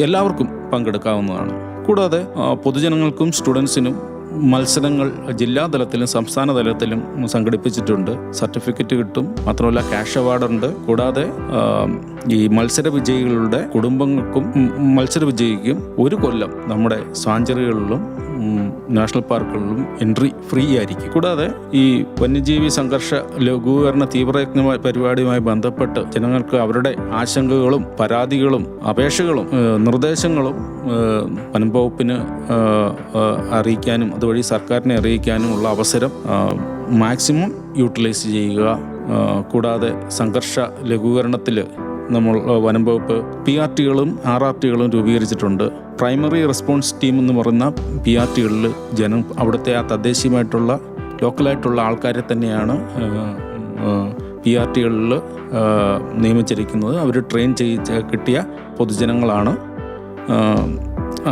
Speaker 4: എല്ലാവർക്കും പങ്കെടുക്കാവുന്നതാണ്. കൂടാതെ പൊതുജനങ്ങൾക്കും സ്റ്റുഡൻസിനും മത്സരങ്ങൾ ജില്ലാതലത്തിലും സംസ്ഥാന തലത്തിലും സംഘടിപ്പിച്ചിട്ടുണ്ട്. സർട്ടിഫിക്കറ്റ് കിട്ടും, മാത്രമല്ല ക്യാഷ് അവാർഡുണ്ട്. കൂടാതെ ഈ മത്സര വിജയികളുടെ കുടുംബങ്ങൾക്കും മത്സര വിജയിക്കും 1 കൊല്ലം നമ്മുടെ സാങ്ച്വറികളിലും നാഷണൽ പാർക്കുകളിലും എൻട്രി ഫ്രീ ആയിരിക്കും. കൂടാതെ ഈ വന്യജീവി സംഘർഷ ലഘൂകരണ തീവ്രയജ്ഞ പരിപാടിയുമായി ബന്ധപ്പെട്ട് ജനങ്ങൾക്ക് അവരുടെ ആശങ്കകളും പരാതികളും അപേക്ഷകളും നിർദ്ദേശങ്ങളും വനംവകുപ്പിന് അറിയിക്കാനും അതുവഴി സർക്കാരിനെ അറിയിക്കാനുമുള്ള അവസരം മാക്സിമം യൂട്ടിലൈസ് ചെയ്യുക. കൂടാതെ സംഘർഷ ലഘൂകരണത്തിൽ നമ്മൾ വനംവകുപ്പ് PRTകളും RRTകളും രൂപീകരിച്ചിട്ടുണ്ട്. പ്രൈമറി റെസ്പോൺസ് ടീം എന്ന് പറയുന്ന PRTകളിൽ അവിടുത്തെ ആ തദ്ദേശീയമായിട്ടുള്ള ലോക്കലായിട്ടുള്ള ആൾക്കാരെ തന്നെയാണ് PRTകളിൽ നിയമിച്ചിരിക്കുന്നത്. അവർ ട്രെയിൻ കിട്ടിയ പൊതുജനങ്ങളാണ്.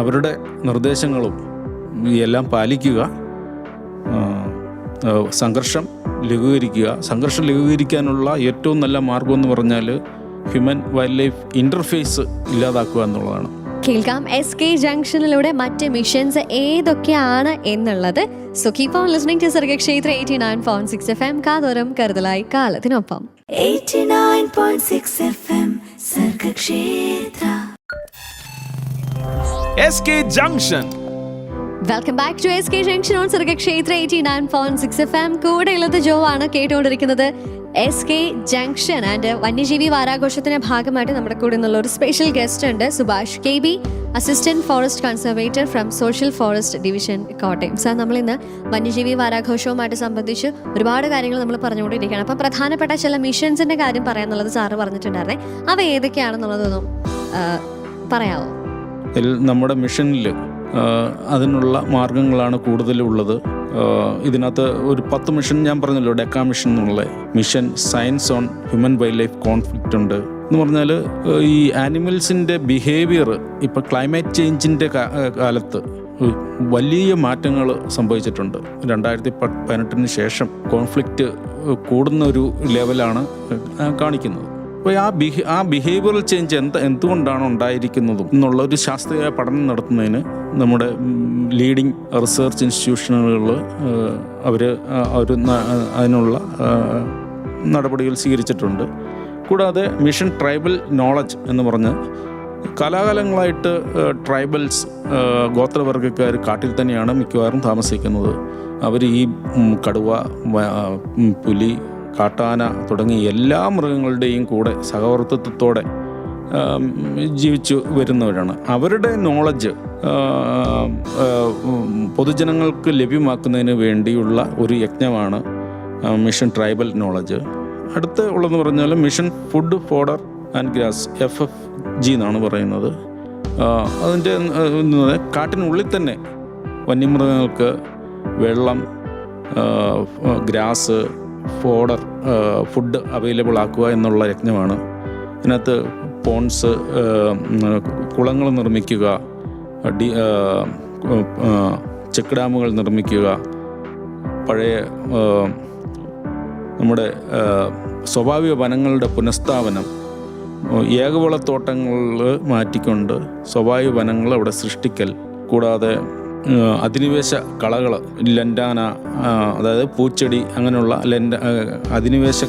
Speaker 4: അവരുടെ നിർദ്ദേശങ്ങളും എല്ലാം പാലിക്കുക, സംഘർഷം ലഘൂകരിക്കാനുള്ള ഏറ്റവും നല്ല മാർഗം എന്ന് പറഞ്ഞാൽ ഹ്യൂമൻ വൈൽഡ് ലൈഫ് ഇൻ്റർഫേസ് ഇല്ലാതാക്കുക എന്നുള്ളതാണ്.
Speaker 3: കേൾക്കാം SK ജംഗ്ഷനിലൂടെ മറ്റ് മിഷൻസ് ഏതൊക്കെയാണ് എന്നുള്ളത്. So keep on listening to Sargakshetra 89.6 FM. കാതോരം കരുതലായി കാലത്തിനൊപ്പം.
Speaker 1: 89.6 FM Sargakshetra.
Speaker 2: SK Junction.
Speaker 3: Welcome back to SK junction on Sargakshetra 89.6 FM. കൂടെ ഉള്ളത് ജോ ആണ്. കേട്ടുകൊണ്ടിരിക്കുന്നത് SK ജംഗ്ഷൻ. ആൻഡ് വന്യജീവി വാരാഘോഷത്തിന്റെ ഭാഗമായിട്ട് നമ്മുടെ കൂടെ നിന്നുള്ള ഒരു സ്പെഷ്യൽ ഗസ്റ്റ് ഉണ്ട്, Subhash KB, assistant forest conservator from social forest division, Kottayam. Sir, നമ്മളിന്ന് വന്യജീവി വാരാഘോഷവുമായിട്ട് സംബന്ധിച്ച് ഒരുപാട് കാര്യങ്ങൾ നമ്മൾ പറഞ്ഞുകൊണ്ടിരിക്കുകയാണ്. അപ്പോൾ പ്രധാനപ്പെട്ട ചില മിഷൻസിന്റെ കാര്യം പറയാന്നുള്ളത് സാറ് പറഞ്ഞിട്ടുണ്ടായിരുന്നേ, അവ ഏതൊക്കെയാണെന്നുള്ളതൊന്നും പറയാമോ?
Speaker 4: നമ്മുടെ മിഷനിൽ അതിനുള്ള മാർഗങ്ങളാണ് കൂടുതലുള്ളത്. ഇതിനകത്ത് ഒരു 10 മിഷൻ ഞാൻ പറഞ്ഞല്ലോ, ഡെക്ക മിഷൻ എന്നുള്ള mission science on human wild life conflict ഉണ്ട്. എന്ന് പറഞ്ഞാൽ ഈ ആനിമൽസിൻ്റെ ബിഹേവിയർ ഇപ്പോൾ ക്ലൈമറ്റ് ചേഞ്ചിൻ്റെ കാലത്ത് വലിയ മാറ്റങ്ങൾ സംഭവിച്ചിട്ടുണ്ട്. 2018 ശേഷം കോൺഫ്ലിക്റ്റ് കൂടുന്ന ഒരു ലെവലാണ് കാണിക്കുന്നത്. അപ്പോൾ ആ ബിഹേവിയറൽ ചേഞ്ച് എന്തുകൊണ്ടാണ് ഉണ്ടായിരിക്കുന്നതും എന്നുള്ള ഒരു ശാസ്ത്രീയ പഠനം നടത്തുന്നതിന് നമ്മുടെ ലീഡിങ് റിസർച്ച് ഇൻസ്റ്റിറ്റ്യൂഷനുകൾ അവർ അതിനുള്ള നടപടികൾ സ്വീകരിച്ചിട്ടുണ്ട്. കൂടാതെ മിഷൻ ട്രൈബൽ നോളജ് എന്ന് പറഞ്ഞ് കാലാകാലങ്ങളായിട്ട് ട്രൈബൽസ് ഗോത്രവർഗ്ഗക്കാർ കാട്ടിൽ തന്നെയാണ് മിക്കവാറും താമസിക്കുന്നത്. അവർ ഈ കടുവ, പുലി, കാട്ടാന തുടങ്ങിയ എല്ലാ മൃഗങ്ങളുടെയും കൂടെ സഹവർത്തിത്വത്തോടെ ജീവിച്ചു വരുന്നവരാണ്. അവരുടെ നോളജ് പൊതുജനങ്ങൾക്ക് ലഭ്യമാക്കുന്നതിന് വേണ്ടിയുള്ള ഒരു യജ്ഞമാണ് മിഷൻ ട്രൈബൽ നോളജ്. അടുത്ത് ഉള്ളതെന്ന് പറഞ്ഞാൽ mission food fodder and grass, FFG എന്നാണ് പറയുന്നത്. അതിൻ്റെ കാട്ടിനുള്ളിൽ തന്നെ വന്യമൃഗങ്ങൾക്ക് വെള്ളം, ഗ്രാസ്, ഫുഡ് അവൈലബിൾ ആക്കുക എന്നുള്ള യജ്ഞമാണ്. ഇതിനകത്ത് പോൺസ്, കുളങ്ങൾ നിർമ്മിക്കുക, ചെക്ക് ഡാമുകൾ നിർമ്മിക്കുക, പഴയ നമ്മുടെ സ്വാഭാവിക വനങ്ങളുടെ പുനഃസ്ഥാപനം, ഏകവിളത്തോട്ടങ്ങൾ മാറ്റിക്കൊണ്ട് സ്വാഭാവിക വനങ്ങൾ അവിടെ സൃഷ്ടിക്കൽ, കൂടാതെ അധിനിവേശ കളകൾ, ലൻഡാന, അതായത് പൂച്ചെടി, അങ്ങനെയുള്ള അധിനിവേശ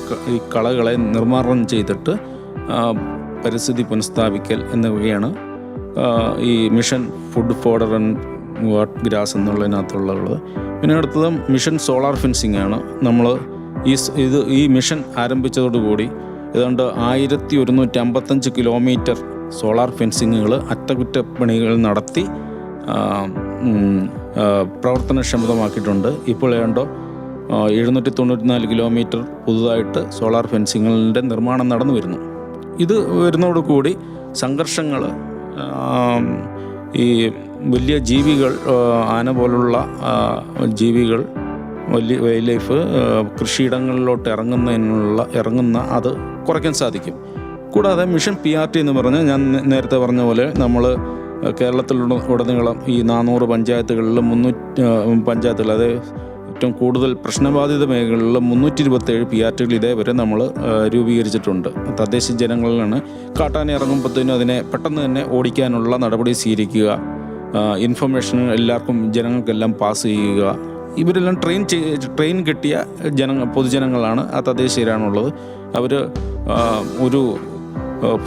Speaker 4: കളകളെ നിർമ്മാർജ്ജനം ചെയ്തിട്ട് പരിസ്ഥിതി പുനഃസ്ഥാപിക്കൽ എന്നിവയാണ് ഈ mission food fodder and water grass എന്നുള്ളതിനകത്തുള്ളത്. പിന്നെ അടുത്തത് മിഷൻ സോളാർ ഫെൻസിങ് ആണ്. നമ്മൾ ഈ മിഷൻ ആരംഭിച്ചതോടുകൂടി ഏതാണ്ട് 1155 കിലോമീറ്റർ സോളാർ ഫെൻസിങ്ങുകൾ അറ്റകുറ്റപ്പണികൾ നടത്തി പ്രവർത്തനക്ഷമതമാക്കിയിട്ടുണ്ട്. ഇപ്പോൾ ഏതാണ്ട് 794 കിലോമീറ്റർ പുതുതായിട്ട് സോളാർ ഫെൻസിങ്ങുകളുടെ നിർമ്മാണം നടന്നു വരുന്നു. ഇത് വരുന്നതോടുകൂടി സംഘർഷങ്ങൾ, ഈ വലിയ ജീവികൾ, ആന പോലുള്ള ജീവികൾ, വലിയ വൈൽഡ് ലൈഫ് കൃഷിയിടങ്ങളിലോട്ട് ഇറങ്ങുന്ന അത് കുറയ്ക്കാൻ സാധിക്കും. കൂടാതെ മിഷൻ PRT എന്ന് പറഞ്ഞാൽ ഞാൻ നേരത്തെ പറഞ്ഞ പോലെ നമ്മൾ കേരളത്തിലുടനീളം ഈ 400 പഞ്ചായത്തുകളിൽ 300 പഞ്ചായത്തുകൾ, അതായത് ഏറ്റവും കൂടുതൽ പ്രശ്നബാധിത മേഖലകളിൽ 327 PRTകൾ ഇതേവരെ നമ്മൾ രൂപീകരിച്ചിട്ടുണ്ട്. തദ്ദേശ ജനങ്ങളിലാണ് കാട്ടാന ഇറങ്ങുമ്പോഴത്തേനും അതിനെ പെട്ടെന്ന് തന്നെ ഓടിക്കാനുള്ള നടപടി സ്വീകരിക്കുക, ഇൻഫർമേഷൻ എല്ലാവർക്കും ജനങ്ങൾക്കെല്ലാം പാസ് ചെയ്യുക. ഇവരെല്ലാം ട്രെയിൻ കിട്ടിയ പൊതുജനങ്ങളാണ്, ആ തദ്ദേശീയരാണുള്ളത്. അവർ ഒരു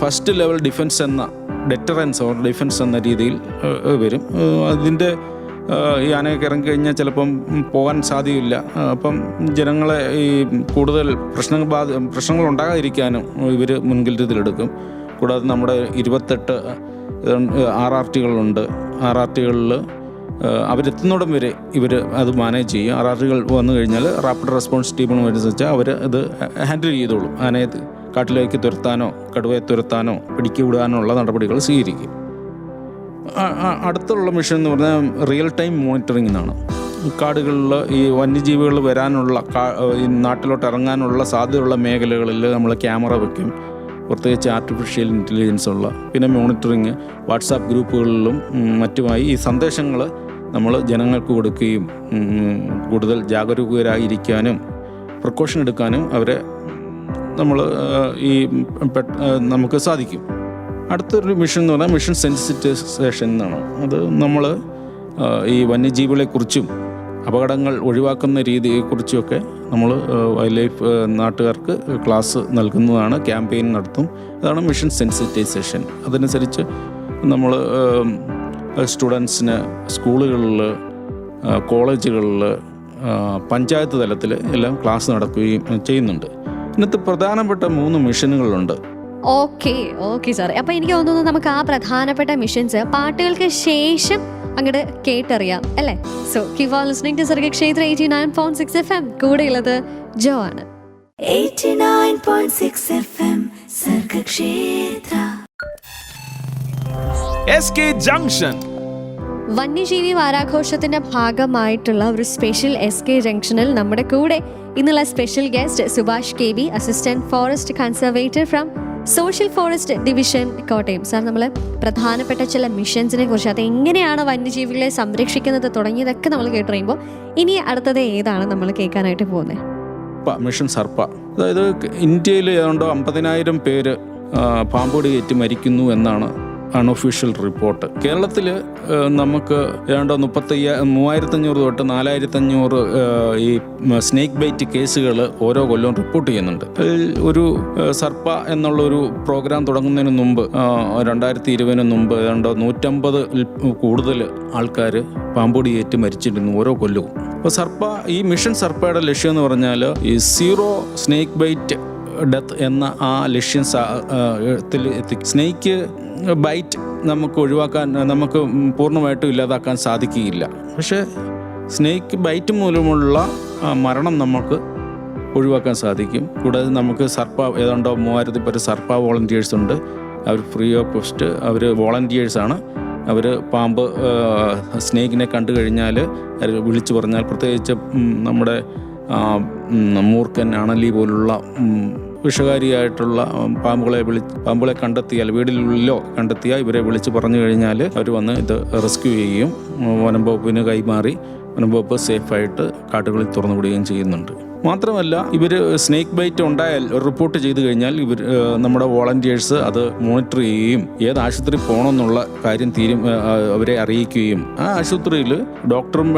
Speaker 4: ഫസ്റ്റ് ലെവൽ ഡിഫൻസ് എന്ന ഡിഫൻസ് എന്ന രീതിയിൽ വരും. അതിൻ്റെ ഈ ആനയൊക്കെ ഇറങ്ങിക്കഴിഞ്ഞാൽ ചിലപ്പം പോകാൻ സാധ്യതയില്ല. അപ്പം ജനങ്ങളെ ഈ കൂടുതൽ പ്രശ്നങ്ങൾ ഉണ്ടാകാതിരിക്കാനും ഇവർ മുൻകരുതലെടുക്കും. കൂടാതെ നമ്മുടെ 28 RRTകളുണ്ട്. RRTകളിൽ അവരെത്തുന്നിടം വരെ ഇവർ അത് മാനേജ് ചെയ്യും. RRTകൾ വന്നു കഴിഞ്ഞാൽ റാപ്പിഡ് റെസ്പോൺസ് ടീമെന്ന് വെച്ചാൽ അവർ അത് ഹാൻഡിൽ ചെയ്തോളും. ആനയെ കാട്ടിലേക്ക് തുരത്താനോ കടുവയെ തുരത്താനോ പിടിക്കി വിടാനോ ഉള്ള നടപടികൾ സ്വീകരിക്കും. അടുത്തുള്ള മിഷൻ എന്ന് പറഞ്ഞാൽ റിയൽ ടൈം മോണിറ്ററിംഗ് എന്നാണ്. കാടുകളിൽ ഈ വന്യജീവികൾ വരാനുള്ള ഈ നാട്ടിലോട്ട് ഇറങ്ങാനുള്ള സാധ്യതയുള്ള മേഖലകളിൽ നമ്മൾ ക്യാമറ വയ്ക്കും. പ്രത്യേകിച്ച് ആർട്ടിഫിഷ്യൽ ഇൻ്റലിജൻസ് ഉള്ള, പിന്നെ മോണിറ്ററിങ്, വാട്സാപ്പ് ഗ്രൂപ്പുകളിലും മറ്റുമായി ഈ സന്ദേശങ്ങൾ നമ്മൾ ജനങ്ങൾക്ക് കൊടുക്കുകയും കൂടുതൽ ജാഗരൂകരായിരിക്കാനും പ്രിക്കോഷൻ എടുക്കാനും അവരെ നമുക്ക് സാധിക്കും. അടുത്തൊരു മിഷൻ എന്ന് പറഞ്ഞാൽ മിഷൻ സെൻസിറ്റൈസേഷൻ എന്നാണ്. അത് നമ്മൾ ഈ വന്യജീവികളെക്കുറിച്ചും അപകടങ്ങൾ ഒഴിവാക്കുന്ന രീതിയെക്കുറിച്ചുമൊക്കെ നമ്മൾ വൈൽഡ് ലൈഫ് നാട്ടുകാർക്ക് ക്ലാസ് നൽകുന്നതാണ്, ക്യാമ്പയിൻ നടത്തും. അതാണ് മിഷൻ സെൻസിറ്റൈസേഷൻ. അതനുസരിച്ച് നമ്മൾ സ്റ്റുഡൻസിന് സ്കൂളുകളിൽ, കോളേജുകളിൽ, പഞ്ചായത്ത് തലത്തിൽ എല്ലാം ക്ലാസ് നടക്കുകയും ചെയ്യുന്നുണ്ട്. ഇന്നത്തെ പ്രധാനപ്പെട്ട 3 മിഷനുകളുണ്ട്.
Speaker 3: Okay sir. അപ്പോൾ എനിക്ക് തോന്നുന്നു നമുക്ക് ആ പ്രധാനപ്പെട്ട മിഷൻസ് പാട്ടുകൾക്ക് ശേഷം അങ്ങോട്ട് കേട്ടറിയാം അല്ലേ? So keep on listening to Sargakshetra 89.6 FM. കൂടെയുള്ളത് ജോ ആണ്.
Speaker 1: 89.6 FM സർഗക്ഷേത്ര.
Speaker 2: SK ജംഗ്ഷൻ
Speaker 3: വന്യജീവി വാരാഘോഷത്തിന്റെ ഭാഗമായിട്ടുള്ള ഒരു സ്പെഷ്യൽ SK ജംഗ്ഷനിൽ നമ്മുടെ കൂടെ ഇന്നുള്ള special guest Subhash KB, assistant forest conservator from social forest division, Kottayam. Sir, നമ്മൾ പ്രധാനപ്പെട്ട ചില മിഷൻസിനെ കുറിച്ച്, അത് എങ്ങനെയാണ് വന്യജീവികളെ സംരക്ഷിക്കുന്നത് തുടങ്ങിയതൊക്കെ നമ്മൾ കേട്ടറിയുമ്പോൾ ഇനി അടുത്തത് ഏതാണ് നമ്മൾ കേൾക്കാനായിട്ട് പോകുന്നത്?
Speaker 4: മിഷൻ സർപ്പ. അതായത് ഇന്ത്യയിൽ ഏതാണ്ട് 50,000 പേര് പാമ്പുകടി ഏറ്റ് മരിക്കുന്നു എന്നാണ് അൺഒഫീഷ്യൽ റിപ്പോർട്ട്. കേരളത്തിൽ നമുക്ക് ഏതാണ്ട് 3,500 തൊട്ട് 4,500 ഈ സ്നേക്ക് ബൈറ്റ് കേസുകൾ ഓരോ കൊല്ലവും റിപ്പോർട്ട് ചെയ്യുന്നുണ്ട്. ഒരു സർപ്പ എന്നുള്ളൊരു പ്രോഗ്രാം തുടങ്ങുന്നതിന് മുമ്പ് 2020 മുമ്പ് ഏതാണ്ട് 150 കൂടുതൽ ആൾക്കാർ പാമ്പുകടി ഏറ്റ് മരിച്ചിരുന്നു ഓരോ കൊല്ലവും. അപ്പോൾ ഈ മിഷൻ സർപ്പയുടെ ലക്ഷ്യം എന്ന് പറഞ്ഞാൽ ഈ 0 സ്നേക്ക് ബൈറ്റ് ഡെത്ത് എന്ന ആ ലക്ഷ്യം സ്നേക്ക് ബൈറ്റ് നമുക്ക് ഒഴിവാക്കാൻ, നമുക്ക് പൂർണ്ണമായിട്ടും ഇല്ലാതാക്കാൻ സാധിക്കുകയില്ല. പക്ഷേ സ്നേക്ക് ബൈറ്റ് മൂലമുള്ള മരണം നമുക്ക് ഒഴിവാക്കാൻ സാധിക്കും. കൂടാതെ നമുക്ക് ഏതാണ്ടോ 3,000 പേര് സർപ്പ വോളണ്ടിയേഴ്സ് ഉണ്ട്. അവർ ഫ്രീ ഓഫ് കോസ്റ്റ്, അവർ വോളണ്ടിയേഴ്സാണ്. അവർ സ്നേക്കിനെ കണ്ടു കഴിഞ്ഞാൽ വിളിച്ചു പറഞ്ഞാൽ, പ്രത്യേകിച്ച് നമ്മുടെ മൂർഖൻ, അണലി പോലുള്ള വിഷകാരിയായിട്ടുള്ള പാമ്പുകളെ കണ്ടെത്തിയാൽ, വീടിനുള്ളിലോ കണ്ടെത്തിയാൽ ഇവരെ വിളിച്ച് പറഞ്ഞു കഴിഞ്ഞാൽ അവർ വന്ന് ഇത് റെസ്ക്യൂ ചെയ്യുകയും വനം വകുപ്പിന് കൈമാറി വനം വകുപ്പ് സേഫായിട്ട് കാട്ടുകളിൽ തുറന്നു വിടുകയും ചെയ്യുന്നുണ്ട്. മാത്രമല്ല, ഇവർ സ്നേക്ക് ബൈറ്റ് ഉണ്ടായാൽ റിപ്പോർട്ട് ചെയ്ത് കഴിഞ്ഞാൽ നമ്മുടെ വോളണ്ടിയേഴ്സ് അത് മോണിറ്റർ ചെയ്യുകയും ഏത് ആശുപത്രി പോകണമെന്നുള്ള കാര്യം അവരെ അറിയിക്കുകയും ആ ആശുപത്രിയിൽ ഡോക്ടറും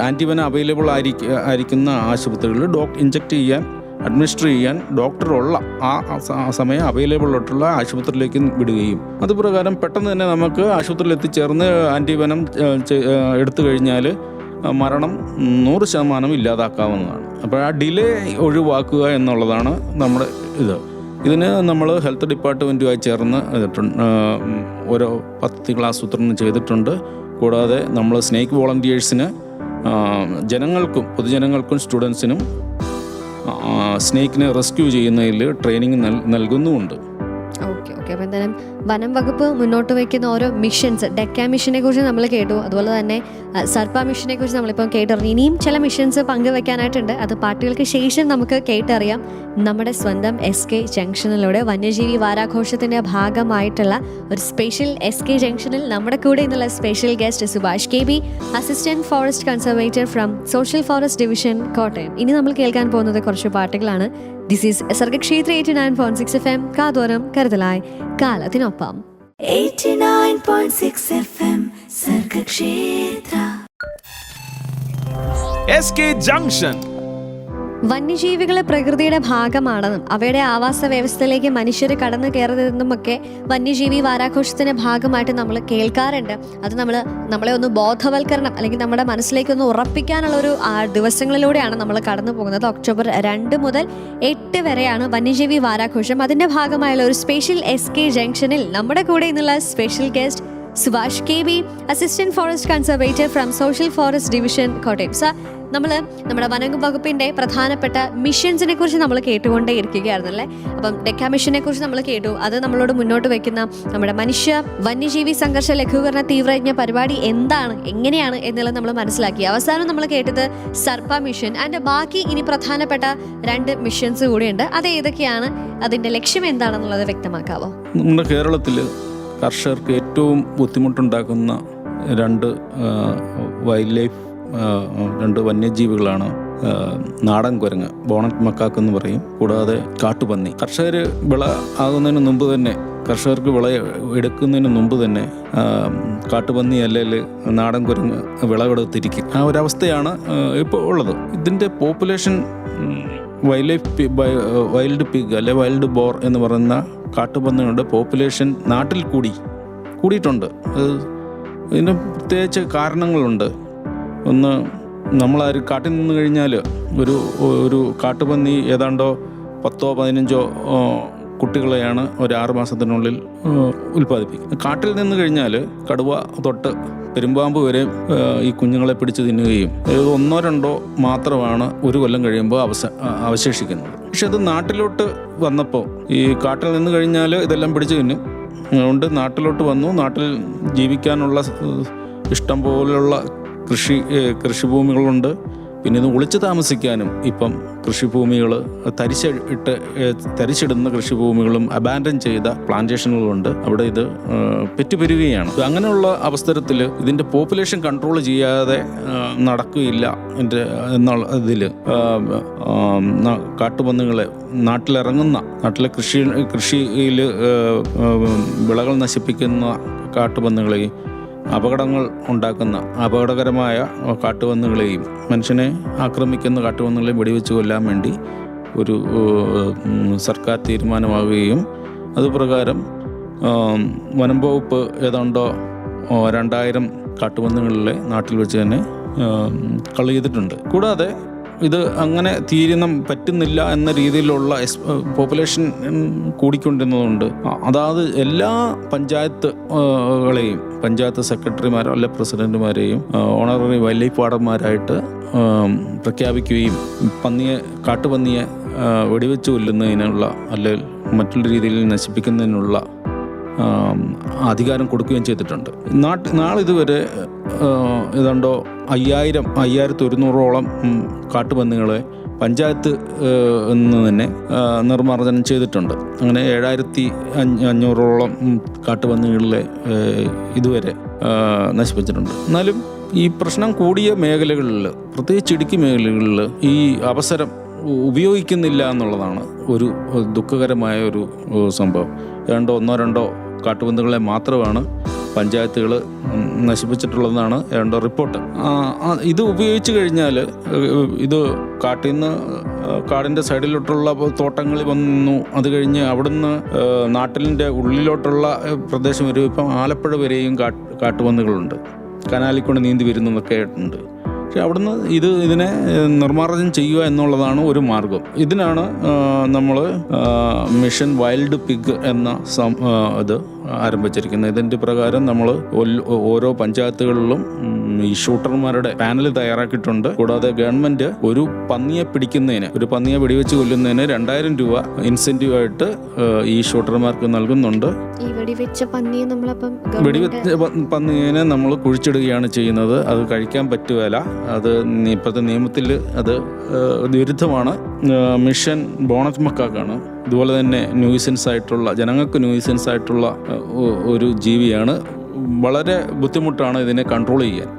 Speaker 4: ആൻറ്റിവെനം അവൈലബിൾ ആയിരിക്കുന്ന ആശുപത്രികളിൽ ഇഞ്ചക്ട് ചെയ്യാൻ, അഡ്മിനിസ്റ്റർ ചെയ്യാൻ ഡോക്ടറുള്ള ആ സമയം അവൈലബിൾ ആയിട്ടുള്ള ആശുപത്രിയിലേക്ക് വിടുകയും അതുപ്രകാരം പെട്ടെന്ന് തന്നെ നമുക്ക് ആശുപത്രിയിൽ എത്തിച്ചേർന്ന് ആൻറ്റിവെനം എടുത്തു കഴിഞ്ഞാൽ മരണം 100% ഇല്ലാതാക്കാവുന്നതാണ്. അപ്പോൾ ആ ഡിലേ ഒഴിവാക്കുക എന്നുള്ളതാണ് നമ്മുടെ ഇതിന് നമ്മൾ ഹെൽത്ത് ഡിപ്പാർട്ട്മെൻറ്റുമായി ചേർന്ന് ഓരോ പദ്ധതി ആസൂത്രണം ചെയ്തിട്ടുണ്ട്. കൂടാതെ നമ്മൾ സ്നേക്ക് വോളണ്ടിയേഴ്സിന് പൊതുജനങ്ങൾക്കും സ്റ്റുഡൻസിനും സ്നേക്കിനെ റെസ്ക്യൂ ചെയ്യുന്നതിൽ ട്രെയിനിങ് നൽകുന്നുമുണ്ട്.
Speaker 3: ഓക്കെ. അപ്പോൾ എന്തായാലും വനം വകുപ്പ് മുന്നോട്ട് വയ്ക്കുന്ന ഓരോ മിഷൻസ്, ഡെക്ക മിഷനെ കുറിച്ച് നമ്മൾ കേട്ടു, അതുപോലെ തന്നെ സർപ്പ മിഷനെ കുറിച്ച് നമ്മളിപ്പോൾ കേട്ടറിഞ്ഞു. ഇനിയും ചില മിഷൻസ് പങ്കുവെക്കാനായിട്ടുണ്ട്. അത് പാട്ടുകൾക്ക് ശേഷം നമുക്ക് കേട്ടറിയാം. നമ്മുടെ സ്വന്തം SK ജംഗ്ഷനിലൂടെ വന്യജീവി വാരാഘോഷത്തിൻ്റെ ഭാഗമായിട്ടുള്ള ഒരു സ്പെഷ്യൽ SK ജംഗ്ഷനിൽ നമ്മുടെ കൂടെ ഇന്നുള്ള special guest Subhash KB, assistant forest conservator from social forest division, Kottayam. ഇനി നമ്മൾ കേൾക്കാൻ പോകുന്നത് കുറച്ച് പാട്ടുകളാണ്. ദിസ് ഈസ് സർഗക്ഷേത്ര 89.6 FM, കാതോരം കരുതലായി കാലത്തിനൊപ്പം.
Speaker 1: 89.6 FM സർഗക്ഷേത്ര.
Speaker 2: SK Junction.
Speaker 3: വന്യജീവികൾ പ്രകൃതിയുടെ ഭാഗമാണെന്നും അവയുടെ ആവാസ വ്യവസ്ഥയിലേക്ക് മനുഷ്യർ കടന്നു കയറുന്നതെന്നുമൊക്കെ വന്യജീവി വാരാഘോഷത്തിന്റെ ഭാഗമായിട്ട് നമ്മൾ കേൾക്കാറുണ്ട്. അത് നമ്മളെ ഒന്ന് ബോധവൽക്കരണം അല്ലെങ്കിൽ നമ്മുടെ മനസ്സിലേക്കൊന്ന് ഉറപ്പിക്കാനുള്ള ഒരു ദിവസങ്ങളിലൂടെയാണ് നമ്മൾ കടന്നു പോകുന്നത്. ഒക്ടോബർ 2 മുതൽ 8 വരെയാണ് വന്യജീവി വാരാഘോഷം. അതിന്റെ ഭാഗമായുള്ള ഒരു സ്പെഷ്യൽ SK ജംഗ്ഷനിൽ നമ്മുടെ കൂടെ ഇന്നുള്ള special guest Subhash KB, assistant forest conservator from social forest division, Kottayam. Sir, നമ്മുടെ വനം വകുപ്പിന്റെ പ്രധാനപ്പെട്ട മിഷൻസിനെ കുറിച്ച് നമ്മൾ കേട്ടുകൊണ്ടേ ഇരിക്കുകയായിരുന്നല്ലേ. അപ്പം ഡെക്ക മിഷനെ കുറിച്ച് നമ്മൾ കേട്ടു. അത് നമ്മളോട് മുന്നോട്ട് വെക്കുന്ന നമ്മുടെ വന്യജീവി സംഘർഷ ലഘൂകരണ തീവ്രയജ്ഞ പരിപാടി എന്താണ്, എങ്ങനെയാണ് എന്നുള്ളത് നമ്മൾ മനസ്സിലാക്കി. അവസാനം നമ്മൾ കേട്ടത് സർപ്പ മിഷൻ. ആൻഡ് ബാക്കി ഇനി പ്രധാനപ്പെട്ട 2 മിഷൻസ് കൂടിയുണ്ട്. അത് ഏതൊക്കെയാണ്, അതിന്റെ ലക്ഷ്യം എന്താണെന്നുള്ളത് വ്യക്തമാക്കാവോ?
Speaker 4: നമ്മുടെ കേരളത്തിൽ കർഷകർക്ക് ഏറ്റവും ബുദ്ധിമുട്ടുണ്ടാക്കുന്ന 2 വൈൽഡ് ലൈഫ് 2 വന്യജീവികളാണ് നാടൻ കുരങ്ങ്, ബോണറ്റ് മക്കാക്ക് എന്ന് പറയും, കൂടാതെ കാട്ടുപന്നി. കർഷകർക്ക് വിള എടുക്കുന്നതിന് മുമ്പ് തന്നെ കാട്ടുപന്നി അല്ലെങ്കിൽ നാടൻ കുരങ്ങ് വിളവെടുത്തിരിക്കും. ആ ഒരവസ്ഥയാണ് ഇപ്പോൾ ഉള്ളത്. ഇതിൻ്റെ പോപ്പുലേഷൻ വൈൽഡ് പിഗ് അല്ലെ വൈൽഡ് ബോർ എന്ന് പറയുന്ന കാട്ടുപന്നികളുടെ പോപ്പുലേഷൻ നാട്ടിൽ കൂടിയിട്ടുണ്ട്. ഇതിന് പ്രത്യേകിച്ച് കാരണങ്ങളുണ്ട്. ഒന്ന്, നമ്മളാരും കാട്ടിൽ നിന്ന് കഴിഞ്ഞാൽ ഒരു കാട്ടുപന്നി ഏതാണ്ടോ 10-15 കുട്ടികളെയാണ് ഒരു 6 മാസത്തിനുള്ളിൽ ഉൽപ്പാദിപ്പിക്കുന്നത്. കാട്ടിൽ നിന്ന് കഴിഞ്ഞാൽ കടുവ തൊട്ട് പെരുമ്പാമ്പ് വരെ ഈ കുഞ്ഞുങ്ങളെ പിടിച്ച് തിന്നുകയും 1-2 മാത്രമാണ് ഒരു കൊല്ലം കഴിയുമ്പോൾ അവശേഷിക്കുന്നത്. പക്ഷെ അത് നാട്ടിലോട്ട് വന്നപ്പോൾ ഈ കാട്ടിൽ നിന്ന് കഴിഞ്ഞാൽ ഇതെല്ലാം പിടിച്ച് തിന്നും. അതുകൊണ്ട് നാട്ടിലോട്ട് വന്നു. നാട്ടിൽ ജീവിക്കാനുള്ള ഇഷ്ടം പോലുള്ള കൃഷിഭൂമികളുണ്ട്. പിന്നെ ഇത് ഒളിച്ചു താമസിക്കാനും ഇപ്പം കൃഷിഭൂമികൾ തരിച്ചിടുന്ന കൃഷിഭൂമികളും അബാൻഡൻ ചെയ്ത പ്ലാന്റേഷനുകളുണ്ട്. അവിടെ ഇത് പെറ്റുപെരുകയാണ്. അങ്ങനെയുള്ള അവസരത്തിൽ ഇതിൻ്റെ പോപ്പുലേഷൻ കൺട്രോൾ ചെയ്യാതെ നടക്കുകയില്ല എന്നുള്ള ഇതിൽ കാട്ടുപന്നികളെ നാട്ടിലെ കൃഷിയിൽ വിളകൾ നശിപ്പിക്കുന്ന കാട്ടുപന്നികളെയും അപകടങ്ങൾ ഉണ്ടാക്കുന്ന അപകടകരമായ കാട്ടുപന്നികളെയും മനുഷ്യനെ ആക്രമിക്കുന്ന കാട്ടുപന്നികളെയും വെടിവെച്ച് കൊല്ലാൻ വേണ്ടി ഒരു സർക്കാർ തീരുമാനമാവുകയും അതുപ്രകാരം വനം വകുപ്പ് ഏതാണ്ടോ 2000 കാട്ടുപന്നികളിലെ നാട്ടിൽ വെച്ച് തന്നെ കളി ചെയ്തിട്ടുണ്ട്. കൂടാതെ ഇത് അങ്ങനെ പറ്റുന്നില്ല എന്ന രീതിയിലുള്ള പോപ്പുലേഷൻ കൂടിക്കൊണ്ടിരുന്നതുകൊണ്ട് അതാത് എല്ലാ പഞ്ചായത്ത് സെക്രട്ടറിമാരോ അല്ലെ പ്രസിഡന്റുമാരെയും ഓണററി വൈൽഡ് ലൈഫ് വാർഡന്മാരായിട്ട് പ്രഖ്യാപിക്കുകയും കാട്ടുപന്നിയെ വെടിവെച്ച് കൊല്ലുന്നതിനുള്ള അല്ലെങ്കിൽ മറ്റുള്ള രീതിയിൽ നശിപ്പിക്കുന്നതിനുള്ള അധികാരം കൊടുക്കുകയും ചെയ്തിട്ടുണ്ട്. നാളിതുവരെ ഏതാണ്ടോ 5100ഓളം കാട്ടുപന്നികളെ പഞ്ചായത്ത് നിന്ന് തന്നെ നിർമ്മാർജ്ജനം ചെയ്തിട്ടുണ്ട്. അങ്ങനെ 7500ഓളം കാട്ടുപന്നികളിലെ ഇതുവരെ നശിപ്പിച്ചിട്ടുണ്ട്. എന്നാലും ഈ പ്രശ്നം കൂടിയ മേഖലകളിൽ, പ്രത്യേകിച്ച് ഇടുക്കി മേഖലകളിൽ ഈ അവസരം ഉപയോഗിക്കുന്നില്ല എന്നുള്ളതാണ് ഒരു ദുഃഖകരമായ ഒരു സംഭവം. ഏതാണ്ടോ 1-2 കാട്ടുപന്നികളെ മാത്രമാണ് പഞ്ചായത്തുകൾ നശിപ്പിച്ചിട്ടുള്ളതെന്നാണ് ഏതാണ്ടോ റിപ്പോർട്ട്. ഇത് ഉപയോഗിച്ച് കഴിഞ്ഞാൽ ഇത് കാടിൻ്റെ സൈഡിലോട്ടുള്ള തോട്ടങ്ങളിൽ വന്നു. അത് കഴിഞ്ഞ് അവിടുന്ന് നാട്ടിലിൻ്റെ ഉള്ളിലോട്ടുള്ള പ്രദേശം വരെ ഇപ്പം ആലപ്പുഴ വരെയും കാട്ടുപന്നികളുണ്ട്. കനാലിൽ കൊണ്ട് നീന്തി വരുന്നതൊക്കെ ഉണ്ട്. പക്ഷെ അവിടുന്ന് ഇതിനെ നിർമ്മാർജ്ജനം ചെയ്യുക എന്നുള്ളതാണ് ഒരു മാർഗം. ഇതിനാണ് നമ്മൾ മിഷൻ വൈൽഡ് പിഗ് എന്ന ഇത് ആരംഭിച്ചിരിക്കുന്നത്. ഇതിൻ്റെ പ്രകാരം നമ്മൾ ഓരോ പഞ്ചായത്തുകളിലും ഈ ഷൂട്ടർമാരുടെ പാനൽ തയ്യാറാക്കിയിട്ടുണ്ട്. കൂടാതെ ഗവൺമെന്റ് ഒരു പന്നിയെ വെടിവെച്ച് കൊല്ലുന്നതിന് 2000 രൂപ ഇൻസെന്റീവ് ആയിട്ട് ഈ ഷൂട്ടർമാർക്ക് നൽകുന്നുണ്ട്.
Speaker 3: വെടിവെച്ച
Speaker 4: പന്നിയെ നമ്മൾ കുഴിച്ചിടുകയാണ് ചെയ്യുന്നത്. അത് കഴിക്കാൻ പറ്റുകയില്ല. അത് ഇപ്പോഴത്തെ നിയമത്തിൽ അത് വിരുദ്ധമാണ്. മിഷൻ ബോണറ്റ് മക്കാക്കാണ്. ഇതുപോലെ തന്നെ ജനങ്ങൾക്ക് ന്യൂയിസൻസ് ആയിട്ടുള്ള ഒരു ജീവിയാണ്. വളരെ ബുദ്ധിമുട്ടാണ് ഇതിനെ കൺട്രോൾ ചെയ്യാൻ.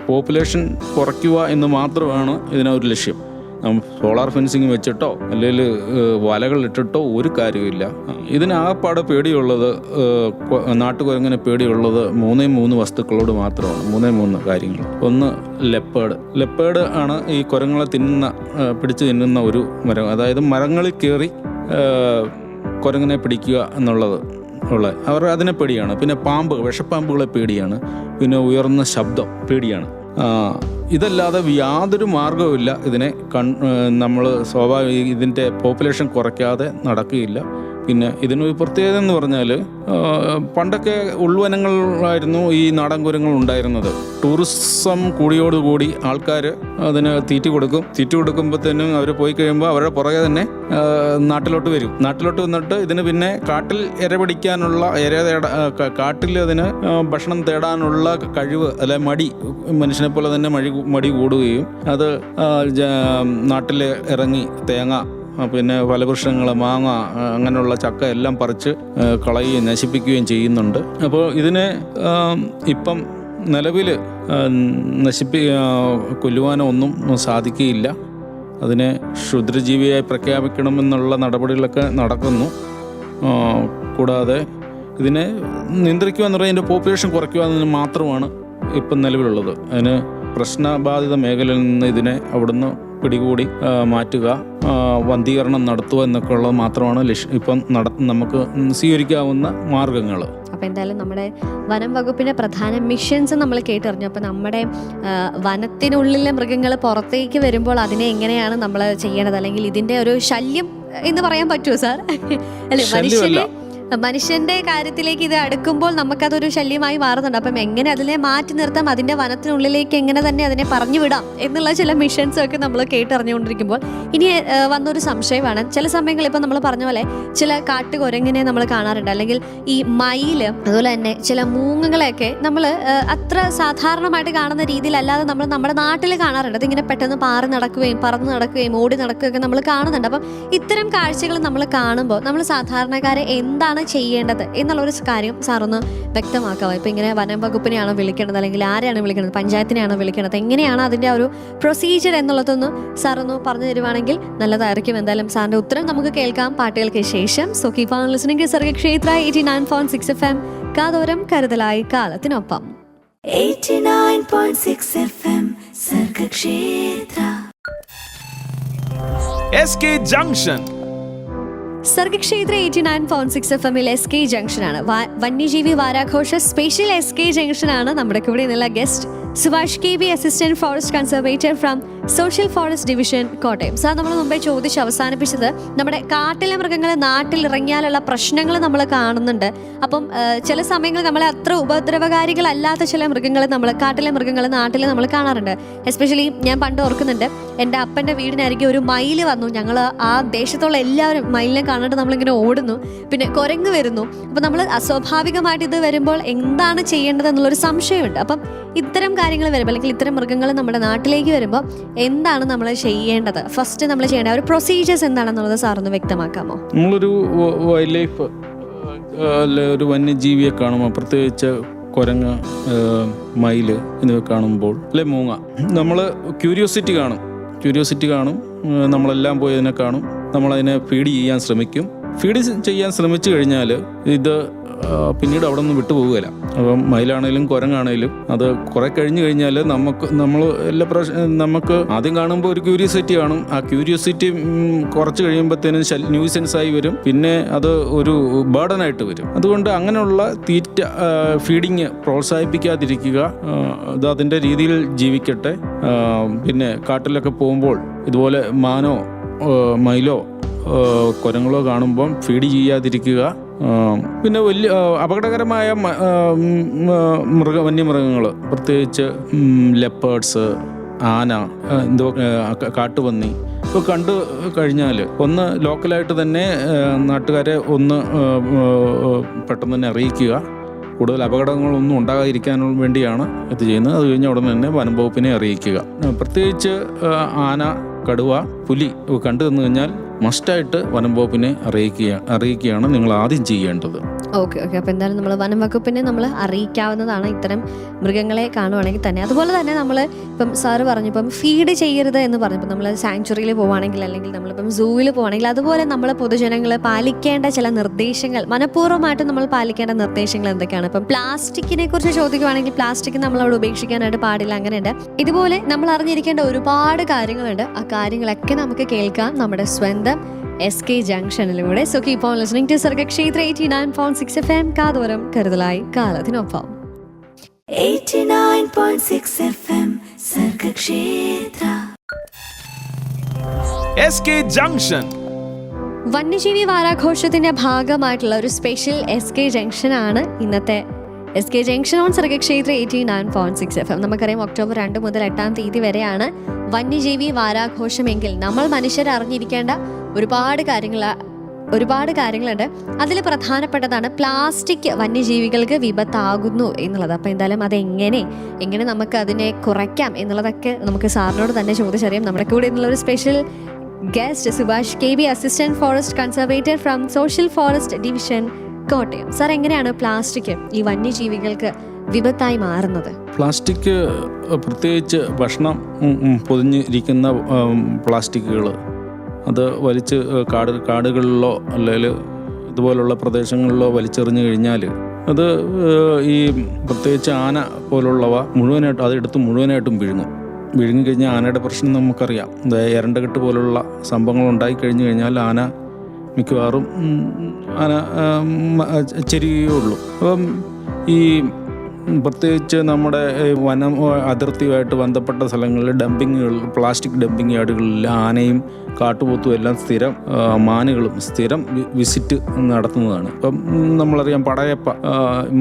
Speaker 4: പോപ്പുലേഷൻ കുറയ്ക്കുക എന്ന് മാത്രമാണ് ഇതിനൊരു ലക്ഷ്യം. സോളാർ ഫെൻസിങ് വെച്ചിട്ടോ അല്ലെങ്കിൽ വലകൾ ഇട്ടിട്ടോ ഒരു കാര്യമില്ല. ഇതിനാകപ്പാടെ പേടിയുള്ളത്, നാട്ടുകുരങ്ങനെ പേടിയുള്ളത് 3 വസ്തുക്കളോട് മാത്രമാണ്. 3 കാര്യങ്ങൾ. ഒന്ന് ലെപ്പേഡ് ആണ് ഈ കുരങ്ങളെ പിടിച്ച് തിന്നുന്ന ഒരു മരം. അതായത് മരങ്ങളിൽ കയറി കുരങ്ങനെ പിടിക്കുക എന്നുള്ളത് അവർ അതിനെ പേടിയാണ്. പിന്നെ വിഷപ്പാമ്പുകളെ പേടിയാണ്. പിന്നെ ഉയർന്ന ശബ്ദം പേടിയാണ്. ഇതല്ലാതെ യാതൊരു മാർഗവുമില്ല. ഇതിനെ നമ്മൾ ഇതിൻ്റെ പോപ്പുലേഷൻ കുറയ്ക്കാതെ നടക്കുകയില്ല. പിന്നെ ഇതിനൊരു പ്രത്യേകത എന്ന് പറഞ്ഞാൽ പണ്ടൊക്കെ ഉൾവനങ്ങളിലായിരുന്നു ഈ നാടൻ കുരങ്ങൾ ഉണ്ടായിരുന്നത്. ടൂറിസം കൂടിയോടുകൂടി ആൾക്കാർ അതിന് തീറ്റി കൊടുക്കുമ്പോഴത്തേനും അവർ പോയി കഴിയുമ്പോൾ അവരുടെ പുറകെ തന്നെ നാട്ടിലോട്ട് വന്നിട്ട് ഇതിന് പിന്നെ കാട്ടിൽ കാട്ടിൽ അതിന് ഭക്ഷണം തേടാനുള്ള കഴിവ് അല്ലെ മനുഷ്യനെ പോലെ തന്നെ മടി കൂടുകയും അത് നാട്ടിൽ ഇറങ്ങി തേങ്ങ, പിന്നെ ഫലവൃക്ഷങ്ങൾ, മാങ്ങ, അങ്ങനെയുള്ള ചക്ക എല്ലാം പറിച്ച് കളയുകയും നശിപ്പിക്കുകയും ചെയ്യുന്നുണ്ട്. അപ്പോൾ ഇതിനെ ഇപ്പം നിലവിൽ കൊല്ലുവാനോ ഒന്നും സാധിക്കുകയില്ല. അതിനെ ക്ഷുദ്രജീവിയായി പ്രഖ്യാപിക്കണമെന്നുള്ള നടപടികളൊക്കെ നടക്കുന്നു. കൂടാതെ ഇതിനെ നിയന്ത്രിക്കുക എന്ന് പറയുന്നത് ഇതിൻ്റെ പോപ്പുലേഷൻ കുറയ്ക്കുക എന്നതിന് മാത്രമാണ് ഇപ്പം നിലവിലുള്ളത്. അതിന് പ്രശ്നബാധിത മേഖലയിൽ നിന്ന് ഇതിനെ അവിടുന്ന് പിടികൂടി മാറ്റുക, വന്ധീകരണം നടത്തുക എന്നൊക്കെ ഉള്ളത് മാത്രമാണ് ഇപ്പം നമുക്ക് സ്വീകരിക്കാവുന്ന മാർഗങ്ങൾ.
Speaker 3: അപ്പോൾ എന്തായാലും നമ്മുടെ വനം വകുപ്പിൻ്റെ പ്രധാന മിഷൻസ് നമ്മൾ കേട്ടറിഞ്ഞു. അപ്പോൾ നമ്മുടെ വനത്തിനുള്ളിലെ മൃഗങ്ങൾ പുറത്തേക്ക് വരുമ്പോൾ അതിനെ എങ്ങനെയാണ് നമ്മൾ ചെയ്യേണ്ടത്, അല്ലെങ്കിൽ ഇതിൻ്റെ ഒരു ശല്യം എന്ന് പറയാൻ പറ്റുമോ സാർ? അല്ലെ, മനുഷ്യന്റെ കാര്യത്തിലേക്ക് ഇത് അടുക്കുമ്പോൾ നമുക്കതൊരു ശല്യമായി മാറുന്നുണ്ട്. അപ്പം എങ്ങനെ അതിനെ മാറ്റി നിർത്താം, അതിന്റെ വനത്തിനുള്ളിലേക്ക് എങ്ങനെ തന്നെ അതിനെ പറഞ്ഞു വിടാം എന്നുള്ള ചില മിഷൻസ് ഒക്കെ നമ്മൾ കേട്ടറിഞ്ഞുകൊണ്ടിരിക്കുമ്പോൾ ഇനി വന്നൊരു സംശയമാണ്. ചില സമയങ്ങളിൽ ഇപ്പം നമ്മൾ പറഞ്ഞ പോലെ ചില കാട്ടുകുരങ്ങിനെ നമ്മൾ കാണാറുണ്ട്, അല്ലെങ്കിൽ ഈ മയില്, അതുപോലെ തന്നെ ചില മൂങ്ങകളെയൊക്കെ നമ്മൾ അത്ര സാധാരണമായിട്ട് കാണുന്ന രീതിയിലല്ലാതെ നമ്മൾ നമ്മുടെ നാട്ടിൽ കാണാറുണ്ട്. അതിങ്ങനെ പെട്ടെന്ന് പറന്ന് നടക്കുകയും ഓടി നടക്കുകയൊക്കെ നമ്മൾ കാണുന്നുണ്ട്. അപ്പം ഇത്തരം കാഴ്ചകൾ നമ്മൾ കാണുമ്പോൾ നമ്മൾ സാധാരണക്കാരെ എന്താണ് ചെയ്യേണ്ടത് എന്നുള്ളൊരു കാര്യം സാറൊന്ന് വ്യക്തമാക്കാമോ? ഇപ്പം ഇങ്ങനെ വനം വകുപ്പിനെയാണോ വിളിക്കേണ്ടത്, അല്ലെങ്കിൽ ആരെയാണ് വിളിക്കേണ്ടത്, പഞ്ചായത്തിനെയാണോ വിളിക്കേണ്ടത്, എങ്ങനെയാണ് അതിൻ്റെ ഒരു പ്രൊസീജിയർ എന്നുള്ളതൊന്ന് സാറൊന്ന് പറഞ്ഞു തരുവാണെങ്കിൽ നല്ലതായിരിക്കും. എന്തായാലും സാറിൻ്റെ ഉത്തരം നമുക്ക് കേൾക്കാം പാട്ടുകൾക്ക് ശേഷം. So keep on listening to Sargakshetra 89.6 FM. കാതോരം കരുതലായി കാലത്തിനൊപ്പം.
Speaker 1: 89.6 FM Sargakshetra.
Speaker 2: SK junction.
Speaker 3: Sargakshetra 89.6 FM SK ജംഗ്ഷനാണ്. വന്യജീവി വാരാഘോഷ സ്പെഷ്യൽ SK ജംഗ്ഷനാണ്. നമ്മുടെ കൂടെ നിന്നുള്ള guest Subhash KB, assistant forest conservator from social forest division, Kottayam. Sir, നമ്മൾ മുമ്പേ ചോദിച്ച് അവസാനിപ്പിച്ചത് നമ്മുടെ കാട്ടിലെ മൃഗങ്ങൾ നാട്ടിൽ ഇറങ്ങിയാലുള്ള പ്രശ്നങ്ങൾ നമ്മൾ കാണുന്നുണ്ട്. അപ്പം ചില സമയങ്ങളിൽ നമ്മളെ അത്ര ഉപദ്രവകാരികളല്ലാത്ത ചില കാട്ടിലെ മൃഗങ്ങൾ നാട്ടിൽ നമ്മൾ കാണാറുണ്ട്. എസ്പെഷ്യലി ഞാൻ പണ്ട് ഓർക്കുന്നുണ്ട്, എൻ്റെ അപ്പൻ്റെ വീടിനരികെ ഒരു മയിൽ വന്നു. ഞങ്ങൾ ആ ദേശത്തുള്ള എല്ലാവരും മയിലിനെ കാണാണ്ട് നമ്മളിങ്ങനെ ഓടുന്നു. പിന്നെ കുരങ്ങ് വരുന്നു. അപ്പം നമ്മൾ അസ്വാഭാവികമായിട്ട് ഇത് വരുമ്പോൾ എന്താണ് ചെയ്യേണ്ടത് എന്നുള്ളൊരു സംശയമുണ്ട്. അപ്പം ഇത്തരം കാര്യങ്ങൾ വരുമ്പോൾ, അല്ലെങ്കിൽ ഇത്തരം മൃഗങ്ങൾ നമ്മുടെ നാട്ടിലേക്ക് വരുമ്പോൾ എന്താണ് നമ്മൾ ചെയ്യേണ്ടത്, ഫസ്റ്റ് നമ്മൾ ചെയ്യേണ്ട ഒരു പ്രൊസീജിയേഴ്സ് എന്താണെന്നുള്ളത് സാറൊന്ന് വ്യക്തമാക്കാമോ?
Speaker 4: നമ്മളൊരു വൈൽഡ് ലൈഫ് ഒരു വന്യജീവിയെ കാണുമ്പോൾ, പ്രത്യേകിച്ച് കുരങ്ങ്, മയില് എന്നിവ കാണുമ്പോൾ, അല്ലെ മൂങ്ങ, നമ്മൾ ക്യൂരിയോസിറ്റി കാണും. നമ്മളെല്ലാം പോയി അതിനെ കാണും. നമ്മളതിനെ ഫീഡ് ചെയ്യാൻ ശ്രമിക്കും. ഫീഡ് ചെയ്യാൻ ശ്രമിച്ചു കഴിഞ്ഞാൽ ഇത് പിന്നീട് അവിടെ നിന്ന് വിട്ടുപോകുകയില്ല. അപ്പം മയിലാണേലും കുരങ്ങാണേലും അത് കുറെ കഴിഞ്ഞ് കഴിഞ്ഞാൽ നമ്മൾ എല്ലാ നമുക്ക് ആദ്യം കാണുമ്പോൾ ഒരു ക്യൂരിയോസിറ്റി കാണും. ആ ക്യൂരിയോസിറ്റി കുറച്ച് കഴിയുമ്പോഴത്തേനും ന്യൂസൻസായി വരും. പിന്നെ അത് ഒരു ബേർഡനായിട്ട് വരും. അതുകൊണ്ട് അങ്ങനെയുള്ള ഫീഡിങ് പ്രോത്സാഹിപ്പിക്കാതിരിക്കുക. ഇത് അതിൻ്റെ രീതിയിൽ ജീവിക്കട്ടെ. പിന്നെ കാട്ടിലൊക്കെ പോകുമ്പോൾ ഇതുപോലെ മാനോ മയിലോ കുരങ്ങളോ കാണുമ്പം ഫീഡ് ചെയ്യാതിരിക്കുക. പിന്നെ വലിയ അപകടകരമായ വന്യമൃഗങ്ങൾ, പ്രത്യേകിച്ച് ലെപ്പേർഡ്സ്, ആന, കാട്ടുപന്നി ഇപ്പോൾ കണ്ടു കഴിഞ്ഞാൽ ഒന്ന് ലോക്കലായിട്ട് തന്നെ നാട്ടുകാരെ ഒന്ന് പെട്ടെന്ന് തന്നെ അറിയിക്കുക. കൂടുതൽ അപകടങ്ങളൊന്നും ഉണ്ടാകാതിരിക്കാൻ വേണ്ടിയാണ് ഇത് ചെയ്യുന്നത്. അത് കഴിഞ്ഞ ഉടനെ തന്നെ വനം വകുപ്പിനെ അറിയിക്കുക. പ്രത്യേകിച്ച് ആന, കടുവ, പുലി കണ്ടു വന്നു കഴിഞ്ഞാൽ മസ്റ്റായിട്ട് വനം വകുപ്പിനെ അറിയിക്കുകയാണ് നിങ്ങൾ ആദ്യം ചെയ്യേണ്ടത്.
Speaker 3: ഓക്കെ. അപ്പോൾ എന്തായാലും നമ്മൾ വനം വകുപ്പിനെ നമ്മൾ അറിയിക്കാവുന്നതാണ് ഇത്തരം മൃഗങ്ങളെ കാണുവാണെങ്കിൽ തന്നെ. അതുപോലെ തന്നെ നമ്മൾ ഇപ്പം സാറ് പറഞ്ഞു ഇപ്പം ഫീഡ് ചെയ്യരുത് എന്ന് പറഞ്ഞപ്പോൾ നമ്മൾ സാങ്ച്വറിയിൽ പോവുകയാണെങ്കിൽ അല്ലെങ്കിൽ നമ്മളിപ്പം സൂവിൽ പോവുകയാണെങ്കിൽ അതുപോലെ നമ്മൾ പൊതുജനങ്ങൾ പാലിക്കേണ്ട ചില നിർദ്ദേശങ്ങൾ, മനഃപൂർവ്വമായിട്ട് നമ്മൾ പാലിക്കേണ്ട നിർദ്ദേശങ്ങൾ എന്തൊക്കെയാണ്? ഇപ്പം പ്ലാസ്റ്റിക്കിനെ കുറിച്ച് ചോദിക്കുകയാണെങ്കിൽ പ്ലാസ്റ്റിക് നമ്മൾ അവിടെ ഉപേക്ഷിക്കാനായിട്ട് പാടില്ല, അങ്ങനെയുണ്ട്. ഇതുപോലെ നമ്മൾ അറിഞ്ഞിരിക്കേണ്ട ഒരുപാട് കാര്യങ്ങളുണ്ട്. ആ കാര്യങ്ങളൊക്കെ നമുക്ക് കേൾക്കാം നമ്മുടെ സ്വന്തം SK ജംഗ്ഷനിലൂടെ. So keep on listening to Sargakshetra 89.6 FM. കാതോരം കരുതലായി കാലത്തിനൊപ്പം.
Speaker 1: 89.6 FM സർഗക്ഷേത്ര.
Speaker 2: SK ജംഗ്ഷൻ
Speaker 3: വന്യജീവി വാരാഘോഷത്തിന്റെ ഭാഗമായിട്ടുള്ള ഒരു സ്പെഷ്യൽ SK ജംഗ്ഷനാണ് ഇന്നത്തെ SK junction on Sargakshetra 89.6 FM. നമുക്കറിയാം ഒക്ടോബർ 2 മുതൽ 8 തീയതി വരെയാണ് വന്യജീവി വാരാഘോഷമെങ്കിൽ നമ്മൾ മനുഷ്യർ അറിഞ്ഞിരിക്കേണ്ട ഒരുപാട് കാര്യങ്ങളുണ്ട്. അതിൽ പ്രധാനപ്പെട്ടതാണ് പ്ലാസ്റ്റിക് വന്യജീവികൾക്ക് വിപത്താകുന്നു എന്നുള്ളത്. അപ്പോൾ എന്തായാലും എങ്ങനെ നമുക്ക് അതിനെ കുറയ്ക്കാം എന്നുള്ളതൊക്കെ നമുക്ക് സാറിനോട് തന്നെ ചോദിച്ചറിയാം. നമ്മുടെ കൂടെ എന്നുള്ള ഒരു special guest Subhash KB, assistant forest conservator from social forest division, Kottayam. Sir, എങ്ങനെയാണ് പ്ലാസ്റ്റിക് ഈ വന്യജീവികൾക്ക് വിപത്തായി മാറുന്നത്?
Speaker 4: പ്ലാസ്റ്റിക്, പ്രത്യേകിച്ച് ഭക്ഷണം പൊതിഞ്ഞിരിക്കുന്ന പ്ലാസ്റ്റിക്കുകൾ, അത് വലിച്ച് കാടുകളിലോ അല്ലെങ്കിൽ ഇതുപോലുള്ള പ്രദേശങ്ങളിലോ വലിച്ചെറിഞ്ഞു കഴിഞ്ഞാൽ അത് ഈ പ്രത്യേകിച്ച് ആന പോലുള്ളവ മുഴുവനായിട്ടും വിഴുങ്ങിക്കഴിഞ്ഞാൽ ആനയുടെ പ്രശ്നം നമുക്കറിയാം. എരണ്ടകെട്ട് പോലുള്ള സംഭവങ്ങൾ ഉണ്ടായി കഴിഞ്ഞു കഴിഞ്ഞാൽ ആന മിക്കവാറും ചെരിയുകയുള്ളൂ. അപ്പം ഈ പ്രത്യേകിച്ച് നമ്മുടെ വനം അതിർത്തിയുമായിട്ട് ബന്ധപ്പെട്ട സ്ഥലങ്ങളിൽ പ്ലാസ്റ്റിക് ഡംപിങ് യാർഡുകളിൽ ആനയും കാട്ടുപോത്തും എല്ലാം മാനുകളും സ്ഥിരം വിസിറ്റ് നടത്തുന്നതാണ്. ഇപ്പം നമ്മളറിയാം പടയപ്പ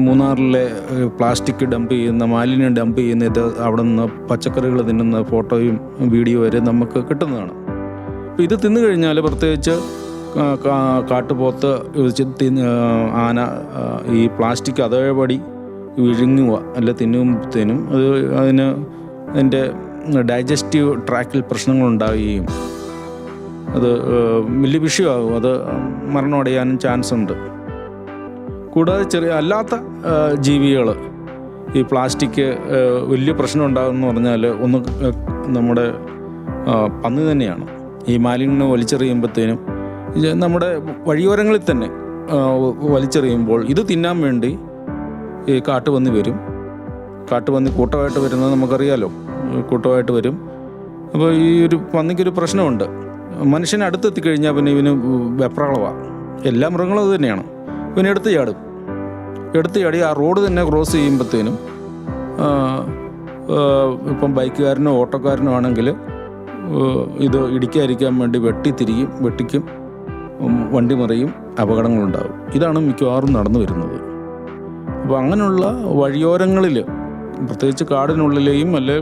Speaker 4: മൂന്നാറിലെ പ്ലാസ്റ്റിക് മാലിന്യം ഡംപ് ചെയ്യുന്ന ഇത് അവിടെ നിന്ന് പച്ചക്കറികൾ തിന്നുന്ന ഫോട്ടോയും വീഡിയോ വരെ നമുക്ക് കിട്ടുന്നതാണ്. അപ്പോൾ ഇത് തിന്നു കഴിഞ്ഞാൽ പ്രത്യേകിച്ച് കാട്ടുപോത്ത്, ആന ഈ പ്ലാസ്റ്റിക് അതേപടി വിഴുങ്ങുക അല്ല തിന്നുമ്പോഴത്തേനും അതിൻ്റെ ഡൈജസ്റ്റീവ് ട്രാക്കിൽ പ്രശ്നങ്ങളുണ്ടാവുകയും അത് വലിയ വിഷയമാകും. അത് മരണമടയാനും ചാൻസ് ഉണ്ട്. കൂടാതെ അല്ലാത്ത ജീവികൾ ഈ പ്ലാസ്റ്റിക് വലിയ പ്രശ്നം ഉണ്ടാകുമെന്ന് പറഞ്ഞാൽ ഒന്ന് നമ്മുടെ പന്നി തന്നെയാണ്. ഈ മാലിന്യം വലിച്ചെറിയുമ്പോഴത്തേനും നമ്മുടെ വഴിയോരങ്ങളിൽ തന്നെ വലിച്ചെറിയുമ്പോൾ ഇത് തിന്നാൻ വേണ്ടി ഈ കാട്ടുപന്നി വരും. കാട്ടുപന്നി കൂട്ടമായിട്ട് വരുന്നത് നമുക്കറിയാലോ, കൂട്ടമായിട്ട് വരും. അപ്പോൾ ഈ ഒരു പന്നിക്കൊരു പ്രശ്നമുണ്ട്. മനുഷ്യനെ അടുത്തെത്തിക്കഴിഞ്ഞാൽ പിന്നെ ഇവന് വെപ്രാളമാണ്. എല്ലാ മൃഗങ്ങളും അത് തന്നെയാണ്. ഇവന് എടുത്ത് ചാടി ആ റോഡ് തന്നെ ക്രോസ് ചെയ്യുമ്പോഴത്തേനും ഇപ്പം ബൈക്കുകാരനോ ഓട്ടോക്കാരനോ ആണെങ്കിൽ ഇത് ഇടിക്കാതിരിക്കാൻ വേണ്ടി വെട്ടിക്കും, വണ്ടി മറിയും, അപകടങ്ങളുണ്ടാകും. ഇതാണ് മിക്കവാറും നടന്നു വരുന്നത്. അപ്പോൾ അങ്ങനെയുള്ള വഴിയോരങ്ങളിൽ, പ്രത്യേകിച്ച് കാടിനുള്ളിലെയും അല്ലെ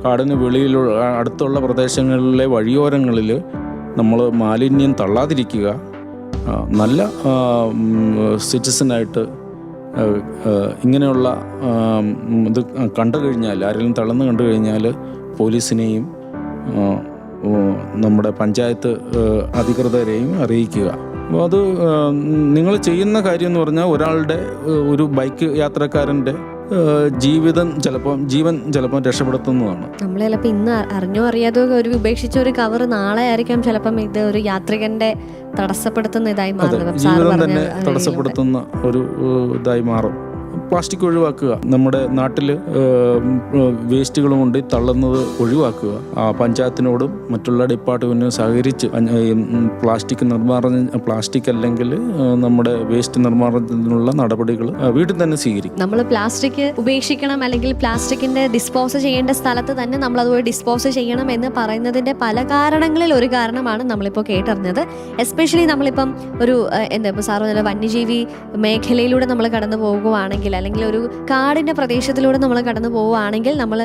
Speaker 4: കാടിന് വെളിയിലുള്ള അടുത്തുള്ള പ്രദേശങ്ങളിലെ വഴിയോരങ്ങളിൽ നമ്മൾ മാലിന്യം തള്ളാതിരിക്കുക. നല്ല സിറ്റിസനായിട്ട് ഇങ്ങനെയുള്ള ഇത് കണ്ടു കഴിഞ്ഞാൽ, ആരെങ്കിലും തള്ളുന്ന കണ്ടു കഴിഞ്ഞാൽ പോലീസിനെയും നമ്മുടെ പഞ്ചായത്ത് അധികൃതരെയും അറിയിക്കുക. അപ്പോൾ അത് നിങ്ങൾ ചെയ്യുന്ന കാര്യം എന്ന് പറഞ്ഞാൽ ഒരു ബൈക്ക് യാത്രക്കാരൻ്റെ ജീവൻ ചിലപ്പം രക്ഷപ്പെടുത്തുന്നതാണ്.
Speaker 3: നമ്മൾ ചിലപ്പോൾ ഇന്ന് അറിഞ്ഞോ അറിയാതോ ഒരു ഉപേക്ഷിച്ച ഒരു കവർ നാളെ ആയിരിക്കാം ചിലപ്പം ഇത് ഒരു യാത്രികന്റെ തടസ്സപ്പെടുത്തുന്ന ഇതായി മാറുന്നത്.
Speaker 4: ജീവിതം തന്നെ തടസ്സപ്പെടുത്തുന്ന ഒരു ഇതായി മാറും. പ്ലാസ്റ്റിക് ഒഴിവാക്കുക. നമ്മുടെ നാട്ടിൽ വേസ്റ്റുകൾ കൊണ്ട് തള്ളുന്നത് ഒഴിവാക്കുക. പഞ്ചായത്തിനോടും മറ്റുള്ള ഡിപ്പാർട്ട്മെന്റിനും സഹകരിച്ച് പ്ലാസ്റ്റിക് അല്ലെങ്കിൽ നമ്മുടെ വേസ്റ്റ് നിർമ്മാർജ്ജനത്തിനുള്ള നടപടികൾ വീട്ടിൽ തന്നെ സ്വീകരിക്കും.
Speaker 3: നമ്മൾ പ്ലാസ്റ്റിക് ഉപേക്ഷിക്കണം അല്ലെങ്കിൽ പ്ലാസ്റ്റിക്കിന്റെ ഡിസ്പോസ് ചെയ്യേണ്ട സ്ഥലത്ത് തന്നെ നമ്മൾ അതുപോലെ ഡിസ്പോസ് ചെയ്യണം എന്ന് പറയുന്നതിന്റെ പല കാരണങ്ങളിൽ ഒരു കാരണമാണ് നമ്മളിപ്പോൾ കേട്ടറിഞ്ഞത്. എസ്പെഷ്യലി നമ്മളിപ്പം ഒരു ഇപ്പോൾ സാറ് പറഞ്ഞ വന്യജീവി മേഖലയിലൂടെ നമ്മൾ കടന്നു പോകുകയാണെങ്കിൽ അല്ലെങ്കിൽ ഒരു കാടിൻ്റെ പ്രദേശത്തിലൂടെ നമ്മൾ കടന്നു പോവുകയാണെങ്കിൽ നമ്മൾ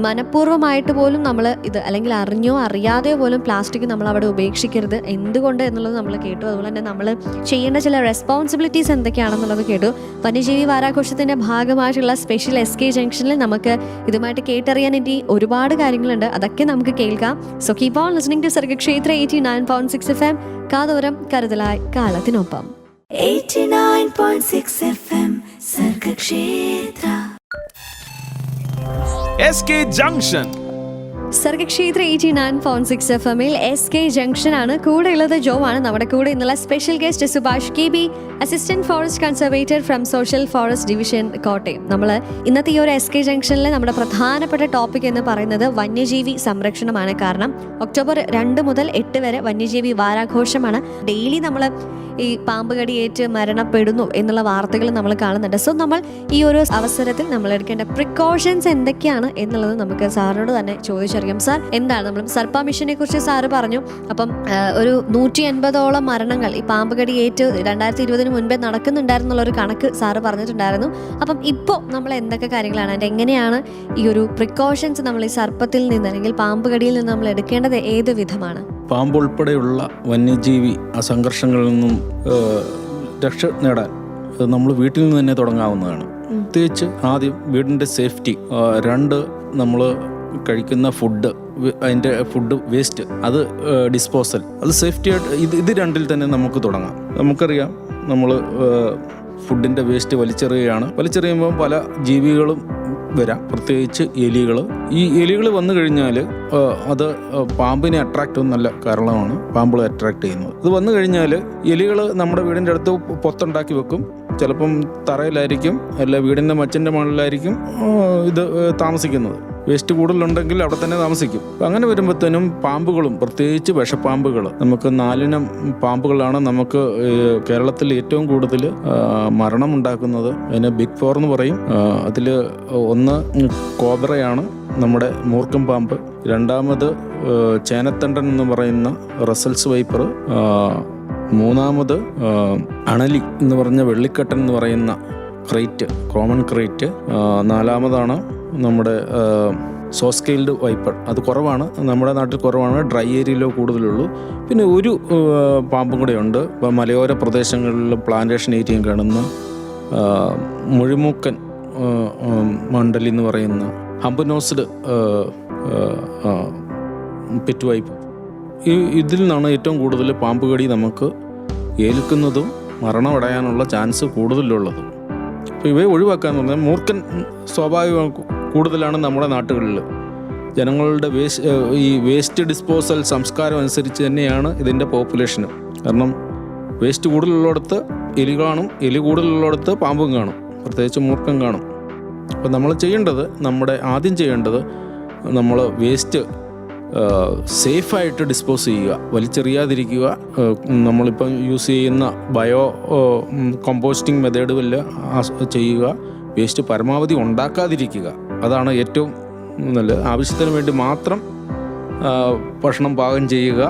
Speaker 3: മനഃപൂർവ്വമായിട്ട് പോലും നമ്മൾ ഇത് അല്ലെങ്കിൽ അറിഞ്ഞോ അറിയാതെയോ പോലും പ്ലാസ്റ്റിക് നമ്മൾ അവിടെ ഉപേക്ഷിക്കരുത്. എന്തുകൊണ്ട് എന്നുള്ളത് നമ്മൾ കേട്ടു. അതുപോലെ തന്നെ നമ്മൾ ചെയ്യേണ്ട ചില റെസ്പോൺസിബിലിറ്റീസ് എന്തൊക്കെയാണെന്നുള്ളത് കേട്ടു. വന്യജീവി വാരാഘോഷത്തിൻ്റെ ഭാഗമായിട്ടുള്ള സ്പെഷ്യൽ SK ജംഗ്ഷനിൽ നമുക്ക് ഇതുമായിട്ട് കേട്ടറിയാൻ ഇനി ഒരുപാട് കാര്യങ്ങളുണ്ട്. അതൊക്കെ നമുക്ക് കേൾക്കാം. So keep on listening to Sargakshetra 89.6 FM. കാതോരം കരുതലായി കാലത്തിനൊപ്പം.
Speaker 1: 89.6 FM Sargakshetra.
Speaker 2: SK junction.
Speaker 3: Sargakshetra 89.6 FMൽ SK ജംഗ്ഷൻ ആണ്. കൂടെ ഉള്ളത് ജോ ആണ്. നമ്മുടെ കൂടെ ഇന്നുള്ള special guest Subhash KB, assistant forest conservator from social forest division, Kottayam. നമ്മൾ ഇന്നത്തെ ഈ ഒരു SK ജംഗ്ഷനിൽ നമ്മുടെ പ്രധാനപ്പെട്ട ടോപ്പിക് എന്ന് പറയുന്നത് വന്യജീവി സംരക്ഷണമാണ്. കാരണം ഒക്ടോബർ 2 മുതൽ 8 വരെ വന്യജീവി വാരാഘോഷമാണ്. ഡെയിലി നമ്മൾ ഈ പാമ്പ് കടിയേറ്റ് മരണപ്പെടുന്നു എന്നുള്ള വാർത്തകൾ നമ്മൾ കാണുന്നുണ്ട്. സോ നമ്മൾ ഈ ഒരു അവസരത്തിൽ നമ്മൾ എടുക്കേണ്ട പ്രിക്കോഷൻസ് എന്തൊക്കെയാണ് എന്നുള്ളത് നമുക്ക് സാറിനോട് തന്നെ ചോദിച്ചറിയാം. സാർ, എന്താണ് നമ്മൾ സർപ്പ മിഷനെ കുറിച്ച് സാറ് പറഞ്ഞു. അപ്പം ഒരു 180ഓളം മരണങ്ങൾ ഈ പാമ്പ് കടിയേറ്റ് 2020 മുൻപേ നടക്കുന്നുണ്ടായിരുന്നുള്ള ഒരു കണക്ക് സാറ് പറഞ്ഞിട്ടുണ്ടായിരുന്നു. അപ്പം ഇപ്പോൾ നമ്മൾ എന്തൊക്കെ കാര്യങ്ങളാണ് അതിൻ്റെ എങ്ങനെയാണ് ഈ ഒരു പ്രിക്കോഷൻസ് നമ്മൾ ഈ സർപ്പത്തിൽ നിന്ന് അല്ലെങ്കിൽ പാമ്പ് കടിയിൽ നിന്ന് നമ്മൾ എടുക്കേണ്ടത് ഏത് വിധമാണ്?
Speaker 4: പാമ്പ് ഉൾപ്പെടെയുള്ള വന്യജീവി സംഘർഷങ്ങളിൽ നിന്നും രക്ഷ നേടാൻ നമ്മൾ വീട്ടിൽ നിന്ന് തന്നെ തുടങ്ങാവുന്നതാണ്. പ്രത്യേകിച്ച് ആദ്യം വീടിൻ്റെ സേഫ്റ്റി. 2 നമ്മൾ കഴിക്കുന്ന അതിൻ്റെ ഫുഡ് വേസ്റ്റ് അത് ഡിസ്പോസൽ, അത് സേഫ്റ്റി ആയിട്ട് ഇത് 2ൽ തന്നെ നമുക്ക് തുടങ്ങാം. നമുക്കറിയാം, നമ്മൾ ഫുഡിൻ്റെ വേസ്റ്റ് വലിച്ചെറിയുമ്പോൾ പല ജീവികളും വരാം, പ്രത്യേകിച്ച് എലികൾ. ഈ എലികൾ വന്നു കഴിഞ്ഞാൽ അത് പാമ്പിനെ അട്രാക്റ്റ് ചെയ്യുന്ന നല്ല കാരണമാണ് പാമ്പുകളെ അട്രാക്റ്റ് ചെയ്യുന്നത്. ഇത് വന്നു കഴിഞ്ഞാൽ എലികൾ നമ്മുടെ വീടിൻ്റെ അടുത്ത് പൊത്തുണ്ടാക്കി വെക്കും. ചിലപ്പം തറയിലായിരിക്കും, അല്ല വീടിൻ്റെ മച്ചിൻ്റെ മുകളിലായിരിക്കും ഇത് താമസിക്കുന്നത്. വേസ്റ്റ് കൂടുതലുണ്ടെങ്കിൽ അവിടെ തന്നെ താമസിക്കും. അങ്ങനെ വരുമ്പോഴത്തേനും പാമ്പുകളും, പ്രത്യേകിച്ച് വിഷപ്പാമ്പുകൾ, നമുക്ക് 4 ഇനം പാമ്പുകളാണ് നമുക്ക് കേരളത്തിൽ ഏറ്റവും കൂടുതൽ മരണമുണ്ടാക്കുന്നത്. അതിന് ബിഗ് 4 എന്ന് പറയും. അതിൽ ഒന്ന് കോബ്രയാണ്, നമ്മുടെ മൂർക്കം പാമ്പ്. 2ാമത് ചേനത്തണ്ടൻ എന്ന് പറയുന്ന റസൽസ് വൈപ്പർ. 3ാമത് അണലി എന്ന് പറഞ്ഞ വെള്ളിക്കട്ടൻ എന്ന് പറയുന്ന ക്രൈറ്റ്, കോമൺ ക്രൈറ്റ്. 4ാമതാണ് നമ്മുടെ സോസ്കെയിൽഡ് വൈപ്പർ. അത് കുറവാണ്, നമ്മുടെ നാട്ടിൽ കുറവാണ്, ഡ്രൈ ഏരിയയിലോ കൂടുതലുള്ളൂ. പിന്നെ ഒരു പാമ്പും കൂടെ ഉണ്ട്, മലയോര പ്രദേശങ്ങളിലും പ്ലാന്റേഷൻ ഏരിയയും കാണുന്ന മുഴിമൂക്കൻ മണ്ഡലി എന്ന് പറയുന്ന ഹംബനോസ്ഡ് പെറ്റ് വൈപ്പ്. ഇതിൽ നിന്നാണ് ഏറ്റവും കൂടുതൽ പാമ്പ് കടി നമുക്ക് ഏൽക്കുന്നതും മരണമടയാനുള്ള ചാൻസ് കൂടുതലുള്ളതും. അപ്പോൾ ഇവയെ ഒഴിവാക്കാന്ന് പറഞ്ഞാൽ, മൂർഖൻ സ്വാഭാവികം കൂടുതലാണ് നമ്മുടെ നാട്ടുകളിൽ. ജനങ്ങളുടെ ഈ വേസ്റ്റ് ഡിസ്പോസൽ സംസ്കാരം അനുസരിച്ച് തന്നെയാണ് ഇതിൻ്റെ പോപ്പുലേഷനും. കാരണം വേസ്റ്റ് കൂടുതലുള്ളിടത്ത് എലി കാണും, എലി കൂടുതലുള്ളിടത്ത് പാമ്പും കാണും, പ്രത്യേകിച്ച് മൂർഖം കാണും. അപ്പോൾ നമ്മൾ ആദ്യം ചെയ്യേണ്ടത് നമ്മൾ വേസ്റ്റ് സേഫായിട്ട് ഡിസ്പോസ് ചെയ്യുക, വലിച്ചെറിയാതിരിക്കുക. നമ്മളിപ്പം യൂസ് ചെയ്യുന്ന ബയോ കമ്പോസ്റ്റിംഗ് മെത്തേഡ് ചെയ്യുക. വേസ്റ്റ് പരമാവധി ഉണ്ടാക്കാതിരിക്കുക, അതാണ് ഏറ്റവും നല്ലത്. ആവശ്യത്തിന് വേണ്ടി മാത്രം ഭക്ഷണം പാകം ചെയ്യുക,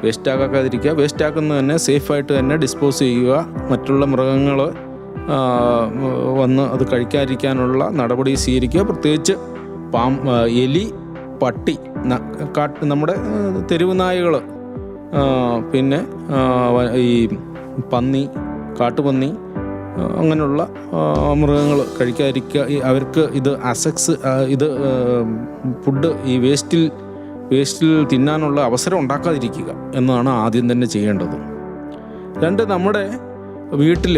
Speaker 4: വേസ്റ്റാക്കാതിരിക്കുക. വേസ്റ്റാക്കുന്നത് തന്നെ സേഫായിട്ട് തന്നെ ഡിസ്പോസ് ചെയ്യുക. മറ്റുള്ള മൃഗങ്ങൾ വന്ന് അത് കഴിക്കാതിരിക്കാനുള്ള നടപടി സ്വീകരിക്കുക. പ്രത്യേകിച്ച് എലി, പട്ടി, നമ്മുടെ തെരുവ് നായകൾ, പിന്നെ ഈ പന്നി, കാട്ടുപന്നി, അങ്ങനെയുള്ള മൃഗങ്ങൾ കഴിക്കാതിരിക്കുക. അവർക്ക് ഇത് ഫുഡ് ഈ വേസ്റ്റിൽ തിന്നാനുള്ള അവസരം ഉണ്ടാക്കാതിരിക്കുക എന്നതാണ് ആദ്യം തന്നെ ചെയ്യേണ്ടത്. 2, നമ്മുടെ വീട്ടിൽ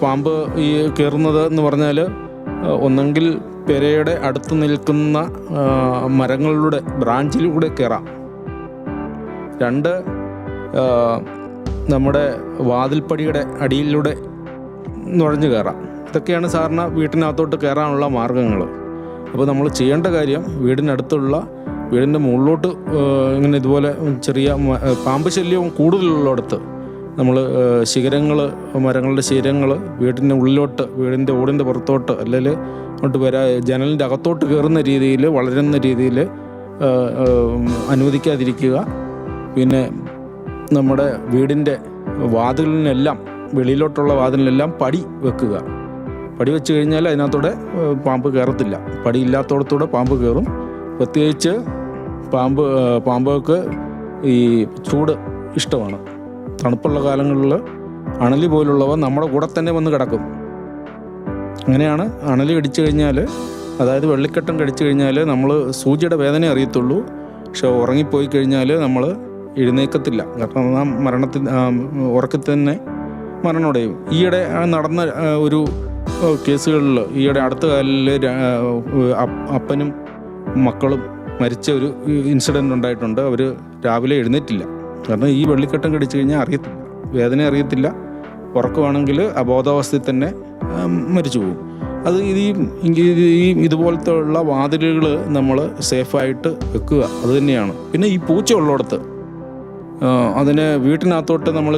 Speaker 4: പാമ്പ് ഈ കയറുന്നത് എന്ന് പറഞ്ഞാൽ ഒന്നെങ്കിൽ പെരയുടെ അടുത്ത് നിൽക്കുന്ന മരങ്ങളുടെ ബ്രാഞ്ചിലൂടെ കയറാം. 2, നമ്മുടെ വാതിൽപ്പടിയുടെ അടിയിലൂടെ നുഴഞ്ഞു കയറാം. ഇതൊക്കെയാണ് സാറിന് വീട്ടിനകത്തോട്ട് കയറാനുള്ള മാർഗങ്ങൾ. അപ്പോൾ നമ്മൾ ചെയ്യേണ്ട കാര്യം വീടിൻ്റെ മുകളിലോട്ട് ഇങ്ങനെ ഇതുപോലെ ചെറിയ പാമ്പ് ശല്യവും കൂടുതലുള്ളിടത്ത് നമ്മൾ മരങ്ങളുടെ ശിഖരങ്ങൾ വീടിൻ്റെ ഉള്ളിലോട്ട്, വീടിൻ്റെ ഓടിൻ്റെ പുറത്തോട്ട്, അല്ലെങ്കിൽ അങ്ങോട്ട് ജനലിൻ്റെ അകത്തോട്ട് കയറുന്ന രീതിയിൽ, വളരുന്ന രീതിയിൽ അനുവദിക്കാതിരിക്കുക. പിന്നെ നമ്മുടെ വീടിൻ്റെ വാതിലിനെല്ലാം, വെളിയിലോട്ടുള്ള വാതിലിനെല്ലാം പടി വെക്കുക. പടി വെച്ച് കഴിഞ്ഞാൽ അതിനകത്തൂടെ പാമ്പ് കയറത്തില്ല. പടി ഇല്ലാത്തടത്തൂടെ പാമ്പ് കയറും. പ്രത്യേകിച്ച് പാമ്പുകൾക്ക് ഈ ചൂട് ഇഷ്ടമാണ്. തണുപ്പുള്ള കാലങ്ങളിൽ അണലി പോലുള്ളവ നമ്മുടെ കൂടെ തന്നെ വന്ന് കിടക്കും. അങ്ങനെയാണ് അണലി കടിച്ചു കഴിഞ്ഞാൽ, അതായത് വെള്ളിക്കെട്ടൻ കടിച്ചു കഴിഞ്ഞാൽ നമ്മൾ സൂചിയുടെ വേദന അറിയത്തുള്ളൂ. പക്ഷെ ഉറങ്ങിപ്പോയി കഴിഞ്ഞാൽ നമ്മൾ എഴുന്നേക്കത്തില്ല. കാരണം ഉറക്കത്തിൽ തന്നെ മരണമടയും. ഈയിടെ നടന്ന ഒരു കേസുകളിൽ, ഈയിടെ അടുത്ത കാലിൽ അപ്പനും മക്കളും മരിച്ച ഒരു ഇൻസിഡൻറ്റ് ഉണ്ടായിട്ടുണ്ട്. അവർ രാവിലെ എഴുന്നേറ്റില്ല. കാരണം ഈ വെള്ളിക്കെട്ടൻ കടിച്ചു കഴിഞ്ഞാൽ അറിയത്തില്ല, വേദന അറിയത്തില്ല. ഉറക്കമാണെങ്കിൽ അബോധാവസ്ഥയിൽ തന്നെ മരിച്ചു പോകും. അത് ഇതുപോലത്തെ ഉള്ള വാതിലുകൾ നമ്മൾ സേഫായിട്ട് വെക്കുക. അത് തന്നെയാണ്. പിന്നെ ഈ പൂച്ച ഉള്ളിടത്ത് അതിനെ വീട്ടിനകത്തോട്ട് നമ്മൾ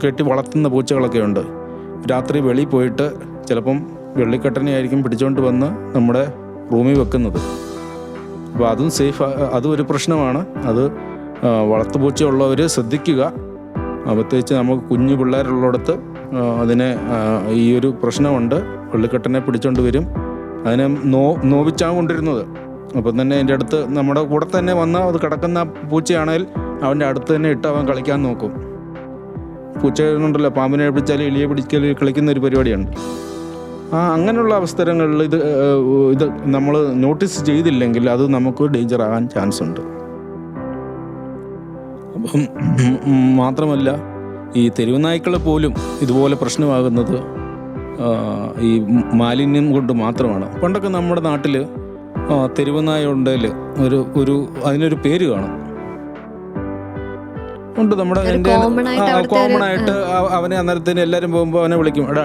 Speaker 4: കെട്ടി വളർത്തുന്ന പൂച്ചകളൊക്കെ ഉണ്ട്. രാത്രി വെളിയിൽ പോയിട്ട് ചിലപ്പം വെള്ളിക്കെട്ടനെ ആയിരിക്കും പിടിച്ചുകൊണ്ട് വന്ന് നമ്മുടെ റൂമിൽ വെക്കുന്നത്. അപ്പോൾ അതും അതും ഒരു പ്രശ്നമാണ്. അത് വളർത്തുപൂച്ച ഉള്ളവർ ശ്രദ്ധിക്കുക. പ്രത്യേകിച്ച് നമുക്ക് കുഞ്ഞു പിള്ളേരുള്ളിടത്ത് അതിനെ ഈ ഒരു പ്രശ്നമുണ്ട്. വെള്ളിക്കെട്ടനെ പിടിച്ചുകൊണ്ട് വരും. അതിനെ നോവിച്ചാണ് കൊണ്ടിരുന്നത്. അപ്പം തന്നെ അതിൻ്റെ അടുത്ത് നമ്മുടെ കൂടെ തന്നെ വന്ന് അത് കിടക്കുന്ന പൂച്ചയാണെങ്കിൽ അവൻ്റെ അടുത്ത് തന്നെ ഇട്ട് അവൻ കളിക്കാൻ നോക്കും. പൂച്ച ഉണ്ടല്ലോ, പാമ്പിനെ പിടിച്ചാൽ എലിയെ പിടിക്കൽ കളിക്കുന്ന ഒരു പരിപാടിയാണ്. അങ്ങനെയുള്ള അവസരങ്ങളിൽ ഇത് നമ്മൾ നോട്ടീസ് ചെയ്തില്ലെങ്കിൽ അത് നമുക്ക് ഡേഞ്ചർ ആകാൻ ചാൻസ് ഉണ്ട്. അപ്പം മാത്രമല്ല, ഈ തെരുവ് നായ്ക്കളെ പോലും ഇതുപോലെ പ്രശ്നമാകുന്നത് ഈ മാലിന്യം കൊണ്ട് മാത്രമാണ്. പണ്ടൊക്കെ നമ്മുടെ നാട്ടിൽ തെരുവ് നായ ഉണ്ടെങ്കിൽ അതിനൊരു പേര് കാണും ഉണ്ട്. നമ്മുടെ കോമൺ ആയിട്ട് അവനെ അന്നേരത്തിന് എല്ലാവരും പോകുമ്പോൾ അവനെ വിളിക്കും, എടാ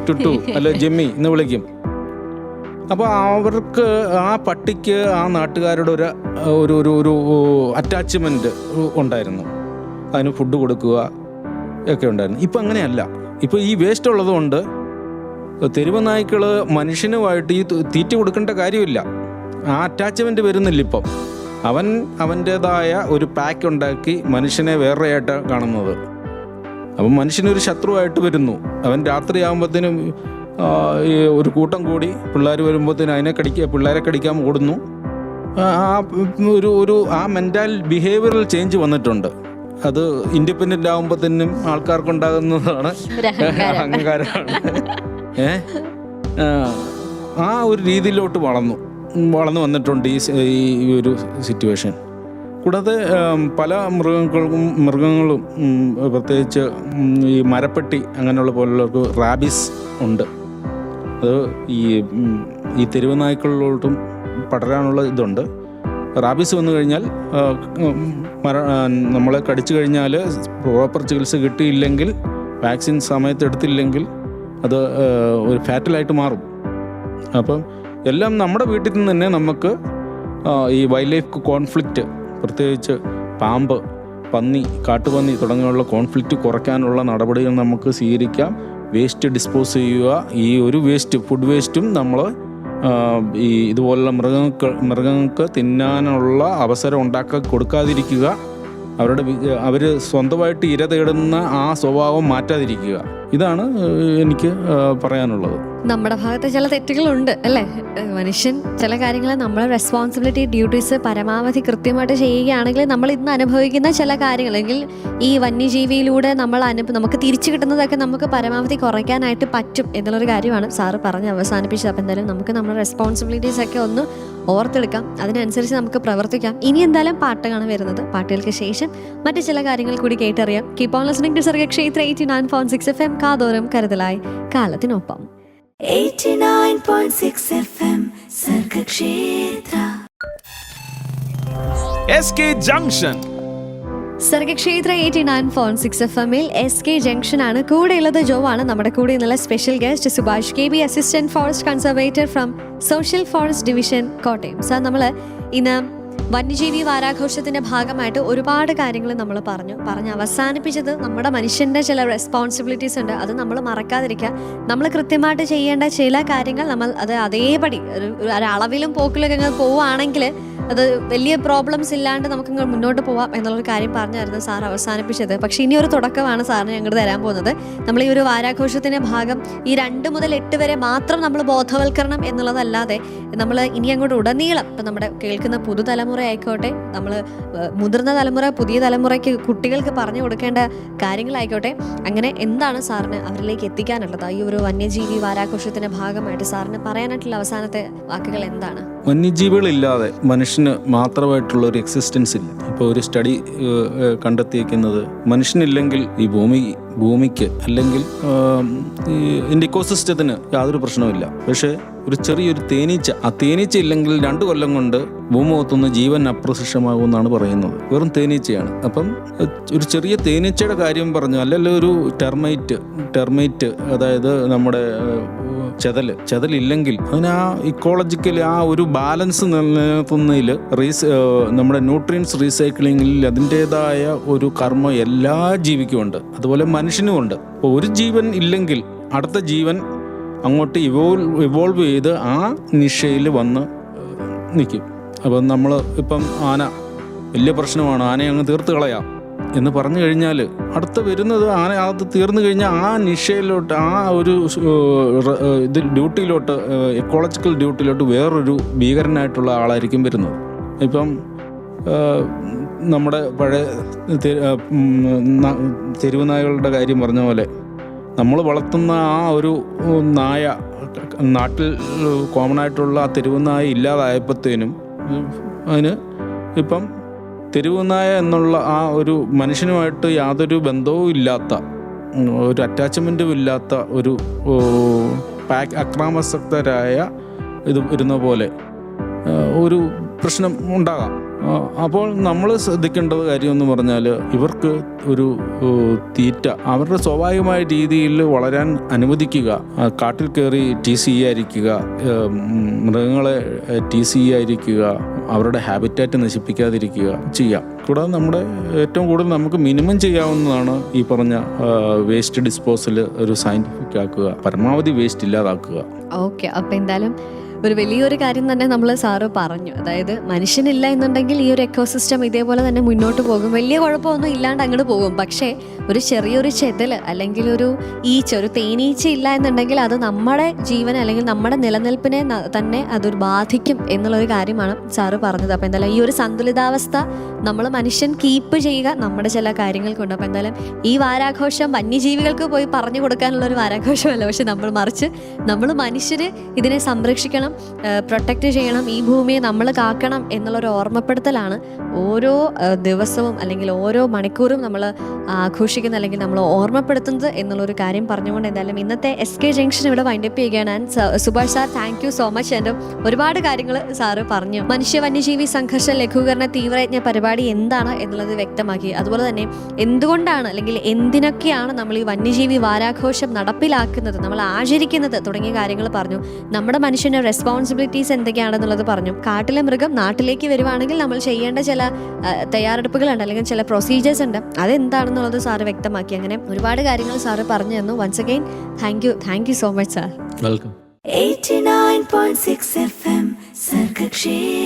Speaker 4: ടുട്ടു അല്ല ജെമ്മി എന്ന് വിളിക്കും. അപ്പോൾ അവർക്ക് ആ പട്ടിക്ക് ആ നാട്ടുകാരുടെ ഒരു അറ്റാച്ച്മെൻറ്റ് ഉണ്ടായിരുന്നു. അതിന് ഫുഡ് കൊടുക്കുക ഒക്കെ ഉണ്ടായിരുന്നു. ഇപ്പം അങ്ങനെയല്ല. ഇപ്പോൾ ഈ വേസ്റ്റ് ഉള്ളതുകൊണ്ട് തെരുവ് നായ്ക്കൾ മനുഷ്യനുമായിട്ട് ഈ തീറ്റ കൊടുക്കേണ്ട കാര്യമില്ല. ആ അറ്റാച്ച്മെൻറ്റ് വരുന്നില്ല. ഇപ്പം അവൻ്റേതായ ഒരു പാക്ക് ഉണ്ടാക്കി മനുഷ്യനെ വേറെയായിട്ട് കാണുന്നത്. അപ്പം മനുഷ്യനൊരു ശത്രുവായിട്ട് വരുന്നു. അവൻ രാത്രിയാകുമ്പോഴത്തേനും ഒരു കൂട്ടം കൂടി പിള്ളേർ വരുമ്പോഴത്തേനും പിള്ളേരെ കടിക്കാൻ ഓടുന്നു. ആ മെൻ്റൽ ബിഹേവിയറൽ ചേഞ്ച് വന്നിട്ടുണ്ട്. അത് ഇൻഡിപെൻഡൻ്റ് ആകുമ്പോഴത്തേനും ആൾക്കാർക്കുണ്ടാകുന്നതാണ് അഹങ്കാരമാണ്. ആ ഒരു രീതിയിലോട്ട് വളർന്നു വന്നിട്ടുണ്ട് ഈ ഒരു സിറ്റുവേഷൻ. കൂടാതെ പല മൃഗങ്ങളും പ്രത്യേകിച്ച് ഈ മരപ്പെട്ടി അങ്ങനെയുള്ള പോലുള്ളവർക്ക് റാബീസ് ഉണ്ട്. അത് ഈ തെരുവ് നായ്ക്കളിലോട്ടും പടരാനുള്ള ഇതുണ്ട്. റാബീസ് വന്നു കഴിഞ്ഞാൽ നമ്മളെ കടിച്ചു കഴിഞ്ഞാൽ പ്രോപ്പർ ചികിത്സ കിട്ടിയില്ലെങ്കിൽ, വാക്സിൻ സമയത്ത് എടുത്തില്ലെങ്കിൽ അത് ഒരു ഫാറ്റലായിട്ട് മാറും. അപ്പം എല്ലാം നമ്മുടെ വീട്ടിൽ നിന്ന് തന്നെ നമുക്ക് ഈ വൈൽഡ് ലൈഫ് കോൺഫ്ലിക്റ്റ്, പ്രത്യേകിച്ച് പാമ്പ്, പന്നി, കാട്ടുപന്നി തുടങ്ങിയുള്ള കോൺഫ്ലിക്റ്റ് കുറയ്ക്കാനുള്ള നടപടികൾ നമുക്ക് സ്വീകരിക്കാം. വേസ്റ്റ് ഡിസ്പോസ് ചെയ്യുക. ഈ ഒരു ഫുഡ് വേസ്റ്റും നമ്മൾ ഈ ഇതുപോലുള്ള മൃഗങ്ങൾക്ക് തിന്നാനുള്ള അവസരം ഉണ്ടാക്കി കൊടുക്കാതിരിക്കുക. അവർ സ്വന്തമായിട്ട് ഇര തേടുന്ന ആ സ്വഭാവം മാറ്റാതിരിക്കുക. ഇതാണ് എനിക്ക് പറയാനുള്ളത്.
Speaker 3: നമ്മുടെ ഭാഗത്ത് ചില തെറ്റുകളുണ്ട് അല്ലേ? മനുഷ്യൻ ചില കാര്യങ്ങൾ നമ്മളെ റെസ്പോൺസിബിലിറ്റി, ഡ്യൂട്ടീസ് പരമാവധി കൃത്യമായിട്ട് ചെയ്യുകയാണെങ്കിൽ നമ്മൾ ഇന്ന് അനുഭവിക്കുന്ന ചില കാര്യങ്ങളെങ്കിൽ ഈ വന്യജീവിയിലൂടെ നമുക്ക് തിരിച്ചു കിട്ടുന്നതൊക്കെ നമുക്ക് പരമാവധി കുറയ്ക്കാനായിട്ട് പറ്റും എന്നുള്ളൊരു കാര്യമാണ് സാറ് പറഞ്ഞ് അവസാനിപ്പിച്ചത്. അപ്പം എന്തായാലും നമുക്ക് നമ്മുടെ റെസ്പോൺസിബിലിറ്റീസ് ഒക്കെ ഒന്ന് ഓർത്തെടുക്കാം. അതിനനുസരിച്ച് നമുക്ക് പ്രവർത്തിക്കാം. ഇനി എന്തായാലും പാട്ടുകളാണ് വരുന്നത്. പാട്ടുകൾക്ക് ശേഷം മറ്റു ചില കാര്യങ്ങൾ കൂടി കേട്ടറിയാം. Keep on listening to Sargakshetra 89.6 FM. കാതോരം കരുതലായി കാലത്തിനൊപ്പം.
Speaker 1: 89.6 FM Sargakshetra
Speaker 2: SK Junction.
Speaker 3: Sargakshetra 89.6 FM-ൽ SK ജംഗ്ഷൻ ആണ്. കൂടെയുള്ളത് ജോ ആണ്. നമ്മുടെ കൂടെ എന്നുള്ള special guest Subhash KB, assistant forest conservator from social forest division, Kottayam. Sir, നമ്മൾ ഇന്ന് വന്യജീവി വാരാഘോഷത്തിന്റെ ഭാഗമായിട്ട് ഒരുപാട് കാര്യങ്ങൾ നമ്മൾ പറഞ്ഞ് അവസാനിപ്പിച്ചത് നമ്മുടെ മനുഷ്യന്റെ ചില റെസ്പോൺസിബിലിറ്റീസ് ഉണ്ട്. അത് നമ്മൾ മറക്കാതിരിക്കുക. നമ്മൾ കൃത്യമായിട്ട് ചെയ്യേണ്ട ചില കാര്യങ്ങൾ നമ്മൾ അത് അതേപടി ഒരളവിലും പോക്കിലൊക്കെ അങ്ങ് പോവുകയാണെങ്കിൽ അത് വലിയ പ്രോബ്ലംസ് ഇല്ലാണ്ട് നമുക്ക് മുന്നോട്ട് പോവാം എന്നുള്ളൊരു കാര്യം പറഞ്ഞായിരുന്നു സാർ അവസാനിപ്പിച്ചത്. പക്ഷേ ഇനി ഒരു തുടക്കമാണ് സാറിന് ഞങ്ങൾ തരാൻ പോകുന്നത്. നമ്മൾ ഈ ഒരു വാരാഘോഷത്തിന്റെ ഭാഗം ഈ 2 മുതൽ 8 വരെ മാത്രം നമ്മൾ ബോധവൽക്കരണം എന്നുള്ളതല്ലാതെ നമ്മൾ ഇനി അങ്ങോട്ട് ഉടനീളം ഇപ്പം നമ്മുടെ കേൾക്കുന്ന പുതുതലമുറ ആയിക്കോട്ടെ, നമ്മൾ മുതിർന്ന തലമുറ, പുതിയ തലമുറയ്ക്ക് കുട്ടികൾക്ക് പറഞ്ഞു കൊടുക്കേണ്ട കാര്യങ്ങളായിക്കോട്ടെ, അങ്ങനെ എന്താണ് സാറിന് അവരിലേക്ക് എത്തിക്കാനുള്ളത്? ഈ ഒരു വന്യജീവി വാരാഘോഷത്തിന്റെ ഭാഗമായിട്ട് സാറിന് പറയാനായിട്ടുള്ള അവസാനത്തെ വാക്കുകൾ എന്താണ്?
Speaker 4: വന്യജീവികളില്ലാതെ മനുഷ്യന് മാത്രമായിട്ടുള്ള ഒരു എക്സിസ്റ്റൻസ് ഇല്ല. ഇപ്പോൾ ഒരു സ്റ്റഡി കണ്ടെത്തിയിരിക്കുന്നത് മനുഷ്യനില്ലെങ്കിൽ ഈ ഭൂമിക്ക് അല്ലെങ്കിൽ ഇതിൻ്റെ ഇക്കോസിസ്റ്റത്തിന് യാതൊരു പ്രശ്നവുമില്ല. പക്ഷേ ഒരു ചെറിയൊരു തേനീച്ച, ആ തേനീച്ച ഇല്ലെങ്കിൽ 2 കൊല്ലം കൊണ്ട് ഭൂമുഖത്തുനിന്ന് ജീവൻ അപ്രത്യക്ഷമാകുമെന്നാണ് പറയുന്നത്. വെറും തേനീച്ചയാണ്. അപ്പം ഒരു ചെറിയ തേനീച്ചയുടെ കാര്യം പറഞ്ഞു, അല്ലല്ലോ ഒരു ടെർമൈറ്റ്, അതായത് നമ്മുടെ ചെതലില്ലെങ്കിൽ അതിന് ആ ഇക്കോളജിക്കലി ആ ഒരു ബാലൻസ് നിലനിർത്തുന്നതിൽ നമ്മുടെ ന്യൂട്രിയൻസ് റീസൈക്ലിങ്ങിൽ അതിൻ്റേതായ ഒരു കർമ്മം എല്ലാ ജീവിക്കുമുണ്ട്, അതുപോലെ മനുഷ്യനുമുണ്ട്. അപ്പോൾ ഒരു ജീവൻ ഇല്ലെങ്കിൽ അടുത്ത ജീവൻ അങ്ങോട്ട് ഇവോൾവ് ചെയ്ത് ആ നിശയിൽ വന്ന് നിൽക്കും. അപ്പം നമ്മൾ ഇപ്പം ആന വലിയ പ്രശ്നമാണ്, ആനയെ അങ്ങ് തീർത്ത് കളയാം എന്ന് പറഞ്ഞു കഴിഞ്ഞാൽ അടുത്ത് വരുന്നത് ആന അത് തീർന്നു കഴിഞ്ഞാൽ ആ നിശയിലോട്ട്, ആ ഒരു ഡ്യൂട്ടിയിലോട്ട്, എക്കോളജിക്കൽ ഡ്യൂട്ടിയിലോട്ട് വേറൊരു ഭീകരനായിട്ടുള്ള ആളായിരിക്കും വരുന്നത്. ഇപ്പം നമ്മുടെ പഴയ തെരുവ് നായകളുടെ കാര്യം പറഞ്ഞ പോലെ നമ്മൾ വളർത്തുന്ന ആ ഒരു നായ, നാട്ടിൽ കോമൺ ആയിട്ടുള്ള ആ തെരുവ് നായ ഇല്ലാതായപ്പോഴത്തേനും അതിന് ഇപ്പം തെരുവ് നായ എന്നുള്ള ആ ഒരു മനുഷ്യനുമായിട്ട് യാതൊരു ബന്ധവും ഇല്ലാത്ത, ഒരു അറ്റാച്ച്മെൻറ്റും ഇല്ലാത്ത ഒരു അക്രമാസക്തരായ ഇത് വരുന്ന പോലെ ഒരു പ്രശ്നം ഉണ്ടാകാം. അപ്പോൾ നമ്മൾ ശ്രദ്ധിക്കേണ്ടത് കാര്യമെന്ന് പറഞ്ഞാൽ ഇവർക്ക് ഒരു തീറ്റ അവരുടെ സ്വാഭാവികമായ രീതിയിൽ വളരാൻ അനുവദിക്കുക. കാട്ടിൽ കയറി TC ചെയ്യാതിരിക്കുക, മൃഗങ്ങളെ TC ചെയ്യാതിരിക്കുക, അവരുടെ ഹാബിറ്റാറ്റ് നശിപ്പിക്കാതിരിക്കുക ചെയ്യാം. കൂടാതെ നമ്മുടെ ഏറ്റവും കൂടുതൽ നമുക്ക് മിനിമം ചെയ്യാവുന്നതാണ് ഈ പറഞ്ഞ വേസ്റ്റ് ഡിസ്പോസൽ ഒരു സയൻറ്റിഫിക് ആക്കുക, പരമാവധി വേസ്റ്റ് ഇല്ലാതാക്കുക.
Speaker 3: ഓക്കെ, അപ്പോൾ എന്തായാലും ഒരു വലിയൊരു കാര്യം തന്നെ നമ്മൾ സാറ് പറഞ്ഞു. അതായത് മനുഷ്യനില്ല എന്നുണ്ടെങ്കിൽ ഈ ഒരു എക്കോസിസ്റ്റം ഇതേപോലെ തന്നെ മുന്നോട്ട് പോകും, വലിയ കുഴപ്പമൊന്നും ഇല്ലാണ്ട് അങ്ങോട്ട് പോകും. പക്ഷേ ഒരു ചെറിയൊരു ചെതൽ അല്ലെങ്കിൽ ഒരു തേനീച്ച ഇല്ല എന്നുണ്ടെങ്കിൽ അത് നമ്മുടെ ജീവനെ അല്ലെങ്കിൽ നമ്മുടെ നിലനിൽപ്പിനെ തന്നെ അതൊരു ബാധിക്കും എന്നുള്ളൊരു കാര്യമാണ് സാറ് പറഞ്ഞത്. അപ്പോൾ എന്തായാലും ഈ ഒരു സന്തുലിതാവസ്ഥ നമ്മൾ മനുഷ്യൻ കീപ്പ് ചെയ്യുക നമ്മുടെ ചില കാര്യങ്ങൾ കൊണ്ട്. അപ്പോൾ എന്തായാലും ഈ വാരാഘോഷം വന്യജീവികൾക്ക് പോയി പറഞ്ഞു കൊടുക്കാനുള്ളൊരു വാരാഘോഷമല്ല, പക്ഷെ മറിച്ച് നമ്മൾ മനുഷ്യർ ഇതിനെ സംരക്ഷിക്കണം, പ്രൊട്ടക്റ്റ് ചെയ്യണം, ഈ ഭൂമിയെ നമ്മൾ കാക്കണം എന്നുള്ളൊരു ഓർമ്മപ്പെടുത്തലാണ് ഓരോ ദിവസവും അല്ലെങ്കിൽ ഓരോ മണിക്കൂറും നമ്മൾ ആഘോഷിക്കുന്ന അല്ലെങ്കിൽ നമ്മൾ ഓർമ്മപ്പെടുത്തുന്നത് എന്നുള്ളൊരു കാര്യം പറഞ്ഞുകൊണ്ട് എന്തായാലും ഇന്നത്തെ SK ജംഗ്ഷൻ ഇവിടെ വൈൻഡപ്പ് ചെയ്യുകയാണ്. Subhash sir, thank you so much. എൻ്റെ ഒരുപാട് കാര്യങ്ങൾ സാറ് പറഞ്ഞു. മനുഷ്യ വന്യജീവി സംഘർഷ ലഘൂകരണ തീവ്രയജ്ഞ പരിപാടി എന്താണ് എന്നുള്ളത് വ്യക്തമാക്കി. അതുപോലെ തന്നെ എന്തുകൊണ്ടാണ് അല്ലെങ്കിൽ എന്തിനൊക്കെയാണ് നമ്മൾ ഈ വന്യജീവി വാരാഘോഷം നടപ്പിലാക്കുന്നത്, നമ്മൾ ആചരിക്കുന്നത് തുടങ്ങിയ കാര്യങ്ങൾ പറഞ്ഞു. നമ്മുടെ മനുഷ്യൻ്റെ റെസ്പോൺസിബിലിറ്റീസ് എന്തൊക്കെയാണെന്നുള്ളത് പറഞ്ഞു. കാട്ടിലെ മൃഗം നാട്ടിലേക്ക് വരുവാണെങ്കിൽ നമ്മൾ ചെയ്യേണ്ട ചില തയ്യാറെടുപ്പുകളുണ്ട് അല്ലെങ്കിൽ ചില പ്രൊസീജിയേഴ്സ് ഉണ്ട്, അതെന്താണെന്നുള്ളത് സാറ് വ്യക്തമാക്കി. അങ്ങനെ ഒരുപാട് കാര്യങ്ങൾ സാറ് പറഞ്ഞു തന്നു. Once again thank you so much sir.
Speaker 4: Welcome.
Speaker 1: 89.6 FM Sargakshetra.